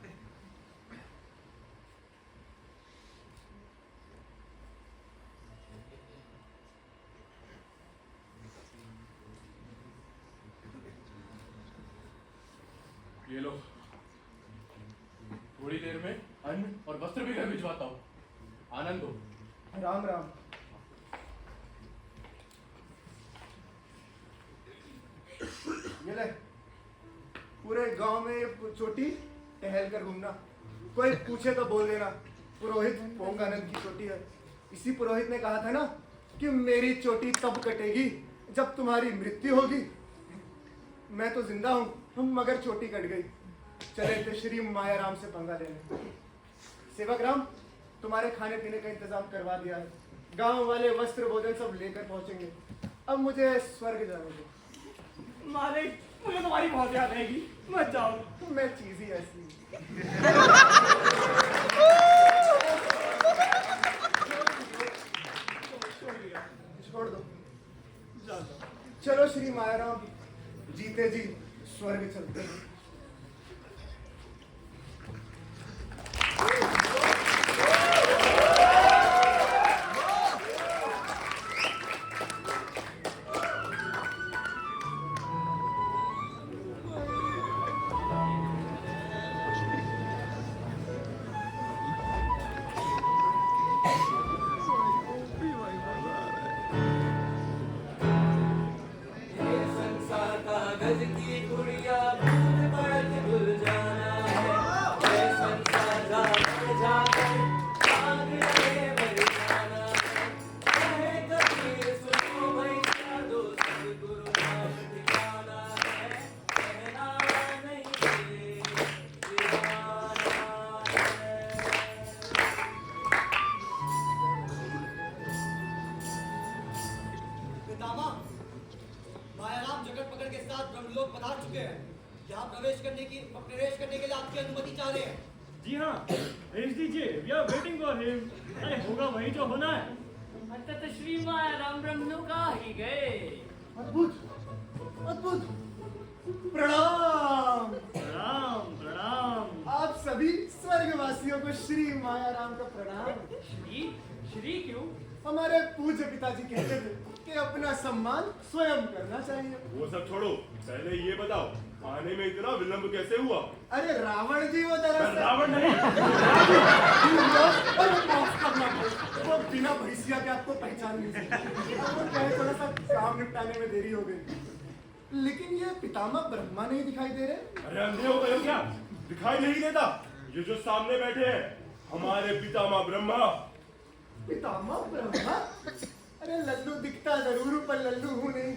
ये लो, थोड़ी देर में अन्न और वस्त्र भी घर भिजवाता हूँ, आनंद हो। राम राम। ये ले, पूरे गांव में ये चोटी टहल कर घूमना, कोई पूछे तो बोल देना पुरोहित पोंगानंद की चोटी है। इसी पुरोहित ने कहा था ना कि मेरी चोटी तब कटेगी जब तुम्हारी मृत्यु होगी। मैं तो जिंदा हूँ मगर चोटी कट गई। चले थे श्री मायाराम से पंगा लेने। सेवक राम, तुम्हारे खाने पीने का इंतजाम करवा दिया है, गांव वाले वस्त्र भोजन सब लेकर पहुंचेंगे। अब मुझे स्वर्ग जाने दो। मालिक मुझे तुम्हारी बहुत याद आएगी, मत जाओ। मैं चीज ही ऐसी छोड़ दो। चलो श्री मायाराम, जीते जी स्वर्ग चलते हैं। मायाराम जगत पकड़ के साथ ब्रह्मलोक पधार चुके हैं। यहाँ प्रवेश करने के लिए आपकी अनुमति चाह रहे हैं। जी हाँ, भेज दीजिए। We are waiting for him. अरे होगा वही जो होना है। अंततः श्री मायाराम ब्रह्मलोक आ ही गए। अद्भुत अद्भुत। प्रणाम प्रणाम प्रणाम। आप सभी स्वर्गवासियों को श्री मायाराम का प्रणाम। श्री क्यों? हमारे पूज्य पिताजी कहते थे कि अपना सम्मान स्वयं करना चाहिए। वो सब छोड़ो, पहले ये बताओ आने में इतना विलंब कैसे हुआ? अरे रावण जी वो दरअसल रावण नहीं। वो बिना भैंसिया के आपको पहचान नहीं सकते। वो क्या है, थोड़ा सा काम निपटाने में देरी हो गई। लेकिन ये पितामह ब्रह्मा नहीं दिखाई दे रहे। अरे अंधे हो गए हो क्या? दिखाई नहीं देता? ये जो सामने बैठे हैं हमारे पितामह ब्रह्मा। पितामह ब्रह्मा? अरे लल्लू दिखता जरूर हूँ पर लल्लू हूँ नहीं।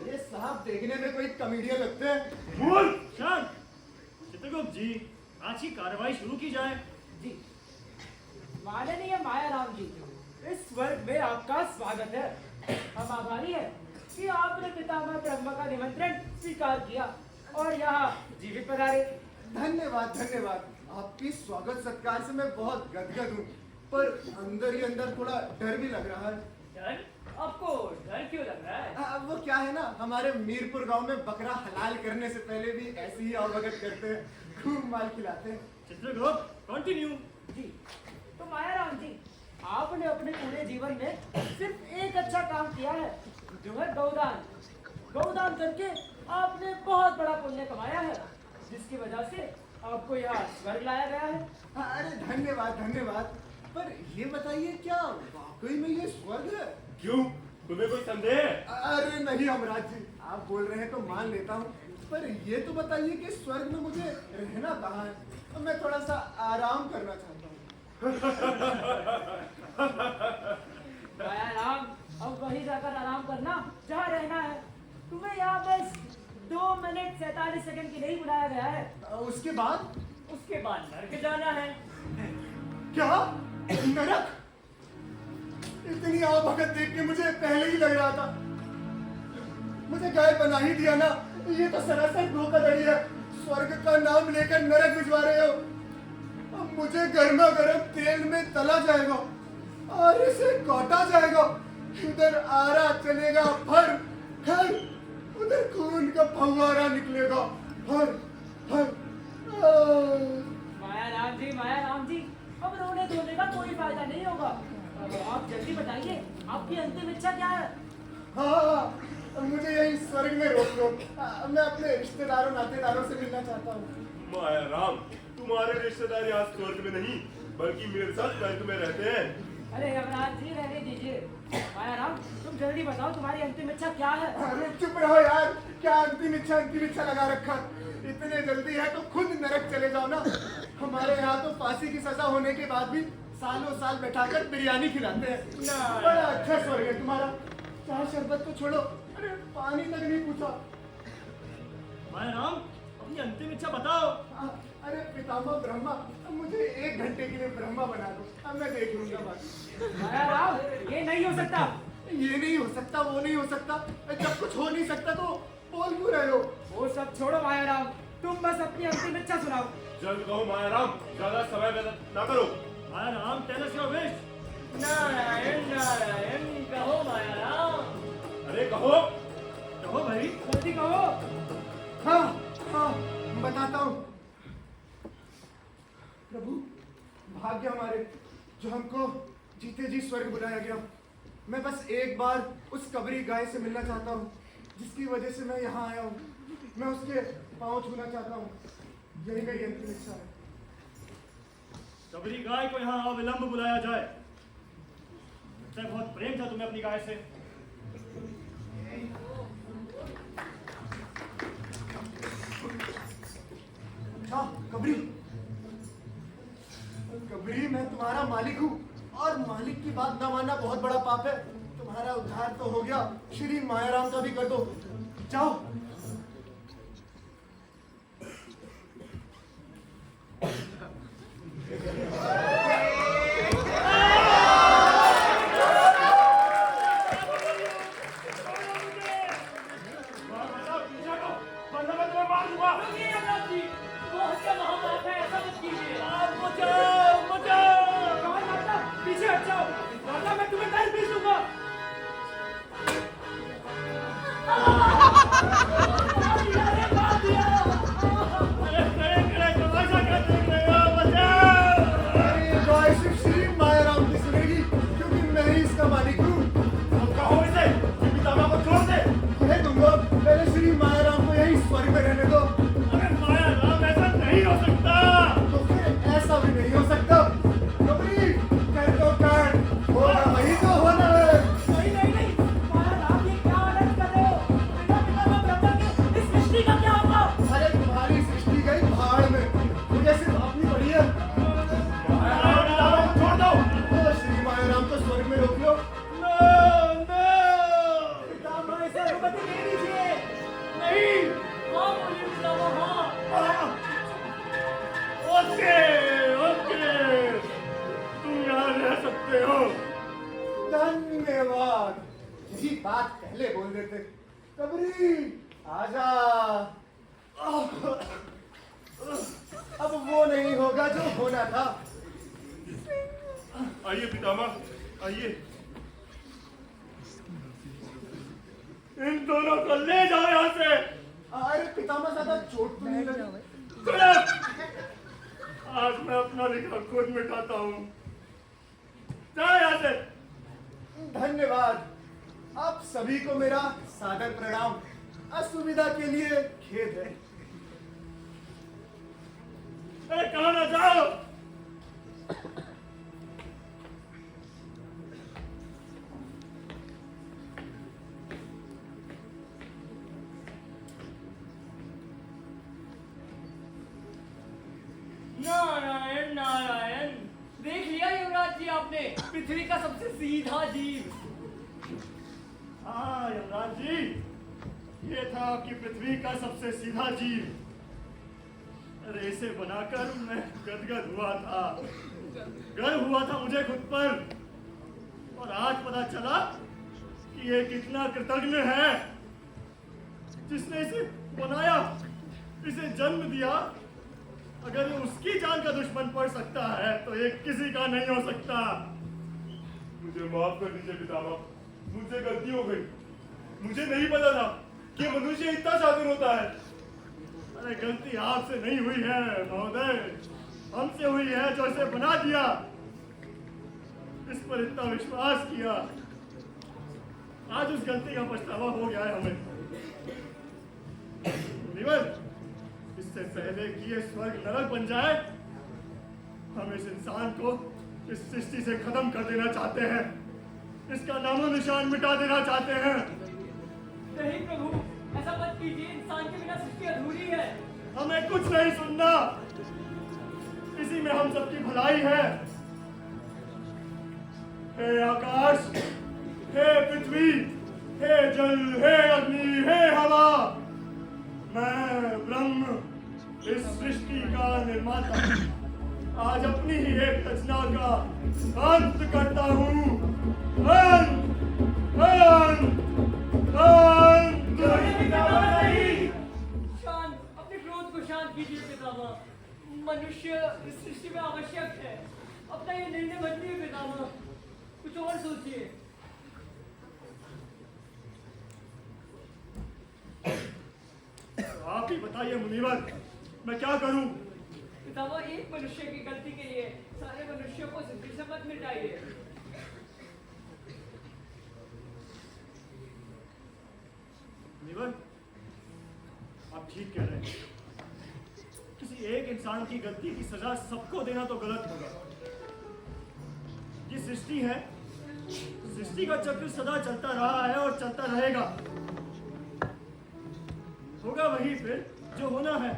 ये साहब देखने में कोई कॉमेडियन लगते हैं। बोल। शांत। चित्रगुप्त जी, आज की कार्रवाई शुरू की जाए। जी माननीय मायाराम जी, इस स्वर्ग में आपका स्वागत है। हम आभारी हैं कि आपने पितामह ब्रह्मा का निमंत्रण स्वीकार किया और यहाँ जीवित पधारे। धन्यवाद धन्यवाद। आपकी स्वागत सत्कार से मैं बहुत गदगद हूँ, पर अंदर ही अंदर थोड़ा डर भी लग रहा है। डर? आपको डर क्यों लग रहा है? वो क्या है ना, हमारे मीरपुर गांव में बकरा हलाल करने से पहले भी ऐसे ही अवगत करते हैं, खूब माल खिलाते हैं। चित्रगुप्त, कंटिन्यू। जी तो मायाराम जी, आपने अपने पूरे जीवन में सिर्फ एक अच्छा काम किया है, जो है गौदान। गौदान करके आपने बहुत बड़ा पुण्य कमाया है, जिसकी वजह से आपको यहाँ स्वर्ग लाया गया है। अरे धन्यवाद धन्यवाद, पर ये बताइए क्या वाकई में ये स्वर्ग है? क्यों, तुम्हें कोई संदेह है? अरे नहीं अमराज जी, आप बोल रहे हैं तो मान लेता हूँ, पर ये तो बताइए कि स्वर्ग में मुझे रहना कहाँ है? मैं थोड़ा सा आराम करना चाहता हूँ। मायाराम, अब वहीं जाकर आराम करना जहाँ रहना है। तुम्हें यहाँ बस 2 मिनट 47 सेकंड के लिए ही बुलाया गया है। उसके बाद? उसके बाद नर्क जाना है। क्या? नरक? इतनी आवभगत देख के मुझे पहले ही लग रहा था, मुझे गाय बना ही दिया ना। ये तो सरासर धोखाधड़ी है, स्वर्ग का नाम लेकर नरक भिजवा रहे हो। अब मुझे गर्मा गर्म तेल में तला जाएगा, आरे से काटा जाएगा, इधर आरा चलेगा भर खर, उधर खून का फव्वारा निकलेगा हर हर। मायाराम जी, अब रोने धोने का कोई फायदा नहीं होगा। अब आप जल्दी बताइए, आपकी अंतिम इच्छा क्या है? हाँ, मुझे यही स्वर्ग में रोक लो। मैं अपने रिश्तेदारों नातेदारों से मिलना चाहता हूँ। मायाराम, तुम्हारे रिश्तेदार यहाँ स्वर्ग में नहीं, बल्कि मेरे साथ बैतूल में रहते हैं। अरे यमराज जी, रहने दीजिए। मायाराम, तुम जल्दी बताओ तुम्हारी अंतिम इच्छा क्या है? अरे चुप रहो यार, क्या अंतिम इच्छा लगा रखा। इतने जल्दी है तो खुद नरक चले जाओ ना। हमारे यहाँ तो फांसी की सजा होने के बाद भी सालों साल बैठाकर बिरयानी खिलाते हैं। बड़ा अच्छा स्वर्ग है तुम्हारा। चाहे शरबत तो छोड़ो, अरे पानी तक नहीं पूछा। मायाराम, अपनी अंतिम इच्छा बताओ। अरे पितामह ब्रह्मा, मुझे 1 घंटे के लिए ब्रह्मा बना दो, अब मैं देख लूंगा बात। मायाराम, ये नहीं हो सकता। ये नहीं हो सकता, वो नहीं हो सकता, जब कुछ हो नहीं सकता तो बोल क्यों रहे हो? वो सब छोड़ो मायाराम, तुम बस अपनी अंतिम इच्छा सुनाओ। जल्द कहो मायाराम, ज्यादा समय व्यर्थ ना करो। Mayaram, tell us your wish. Narayan Narayan, कहो मायाराम। अरे कहो। कहो भाई। जल्दी कहो। हाँ, बताता हूँ। प्रभु, भाग्य हमारे जो हमको जीते जी स्वर्ग बुलाया गया। मैं बस एक बार उस कबरी गाय से मिलना चाहता हूँ, जिसकी वजह से मैं यहाँ आया हूँ। मैं उसके पाँव छूना चाहता हूँ, यही मेरी अंतिम इच्छा है। कबरी गाय को यहाँ अविलंब बुलाया जाए। लगता है बहुत प्रेम था तुम्हें अपनी गाय से। अच्छा कबरी, कबरी मैं तुम्हारा मालिक हूँ, और मालिक की बात ना मानना बहुत बड़ा पाप है। तुम्हारा उद्धार तो हो गया, श्री मायाराम का भी कर दो, जाओ। पीछे हट जाओ, वरना मैं तुम्हें पैर पीस दूंगा। श्री मायाराम की सुनेगी, क्योंकि मैं ही इसका मालिक हूँ। कहो इसे, पितामह को छोड़ दे। कह दूंगा, पहले श्री मायाराम को यही स्वर्ग में रहने दो। अरे मायाराम, ऐसा नहीं हो सकता। तो फिर ऐसा भी नहीं हो सकता। कबरी, कर तो कर, होना वही तो होना है। नहीं, मायाराम, ये क्या आनंद कर रहे हो? पितामह ब्रह्मा के इस सृष्टि का क्या होगा? अरे तुम्हारी सृष्टि गई भाड़ में, मुझे सिर्फ अपनी पड़ी है। मायाराम, पितामह को छोड़ दो। तो श्री मायाराम को स्वर्ग में रोक लो। पितामह, इसे अनुमति दे दीजिए। नहीं। हाँ बोलिए पितामह, हाँ। ओके, तुम यहाँ रह सकते हो। धन्यवाद, यही बात पहले बोल देते। कबरी, आजा। अब वो नहीं होगा जो होना था। आइए पितामह, आइए। इन दोनों को ले जाओ यहाँ से। अरे पितामह, ज्यादा चोट तो नहीं लगी? आज मैं अपना लिखा खुद मिटाता हूँ। जाओ यहाँ से। धन्यवाद। आप सभी को मेरा सादर प्रणाम। असुविधा के लिए खेद है। अरे कहाँ ना जाओ। नारायण नारायण, देख लिया युवराज जी आपने पृथ्वी का सबसे सीधा जीव। हाँ यमराज जी, ये था आपकी पृथ्वी का सबसे सीधा जीव। अरे इसे बनाकर मैं गदगद हुआ था, गर्व हुआ था मुझे खुद पर। और आज पता चला कि ये कितना कृतज्ञ है जिसने इसे बनाया, इसे जन्म दिया। अगर ये उसकी जान का दुश्मन पड़ सकता है तो ये किसी का नहीं हो सकता। मुझे माफ कर दीजिए पितामह, मुझसे गलती हो गई। मुझे नहीं पता था कि मनुष्य इतना शातिर होता है। अरे गलती आपसे नहीं हुई है महोदय, हमसे हुई है जो इसे बना दिया, इस पर इतना विश्वास किया। आज उस गलती का पछतावा हो गया है हमें। निवल, इससे पहले कि ये स्वर्ग नरक बन जाए, हम इस इंसान को इस सृष्टि से खत्म कर देना चाहते हैं, इसका नामो निशान मिटा देना चाहते हैं। नहीं प्रभु, ऐसा मत कीजिए, इंसान के बिना सृष्टि अधूरी है। हमें कुछ नहीं सुनना, इसी में हम सबकी भलाई है। हे आकाश, हे पृथ्वी, हे जल, हे अग्नि, हे हवा, मैं ब्रह्म, इस सृष्टि का निर्माता, आज अपनी ही एक रचना का अंत करता हूँ। अंत, अंत, अंत। शांत, अपने क्रोध को शांत कीजिए पितामह। मनुष्य इस सृष्टि में आवश्यक है। अपना ये निर्णय बदलिए पितामह, कुछ और सोचिए। आप ही बताइए मुनिवर, मैं क्या करूं? पितामह, एक मनुष्य की गलती के लिए सारे मनुष्यों को सृष्टि से मत मिटाइए। मुनिवर, आप ठीक कह रहे हैं। किसी एक इंसान की गलती की सजा सबको देना तो गलत होगा। ये सृष्टि है, सृष्टि का चक्र सदा चलता रहा है और चलता रहेगा। होगा वही फिर जो होना है।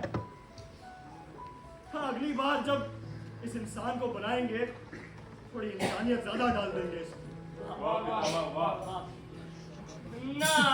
हाँ, अगली बार जब इस इंसान को बनाएंगे थोड़ी इंसानियत ज्यादा डाल देंगे इसमें। वाह पितामह, वाह। ना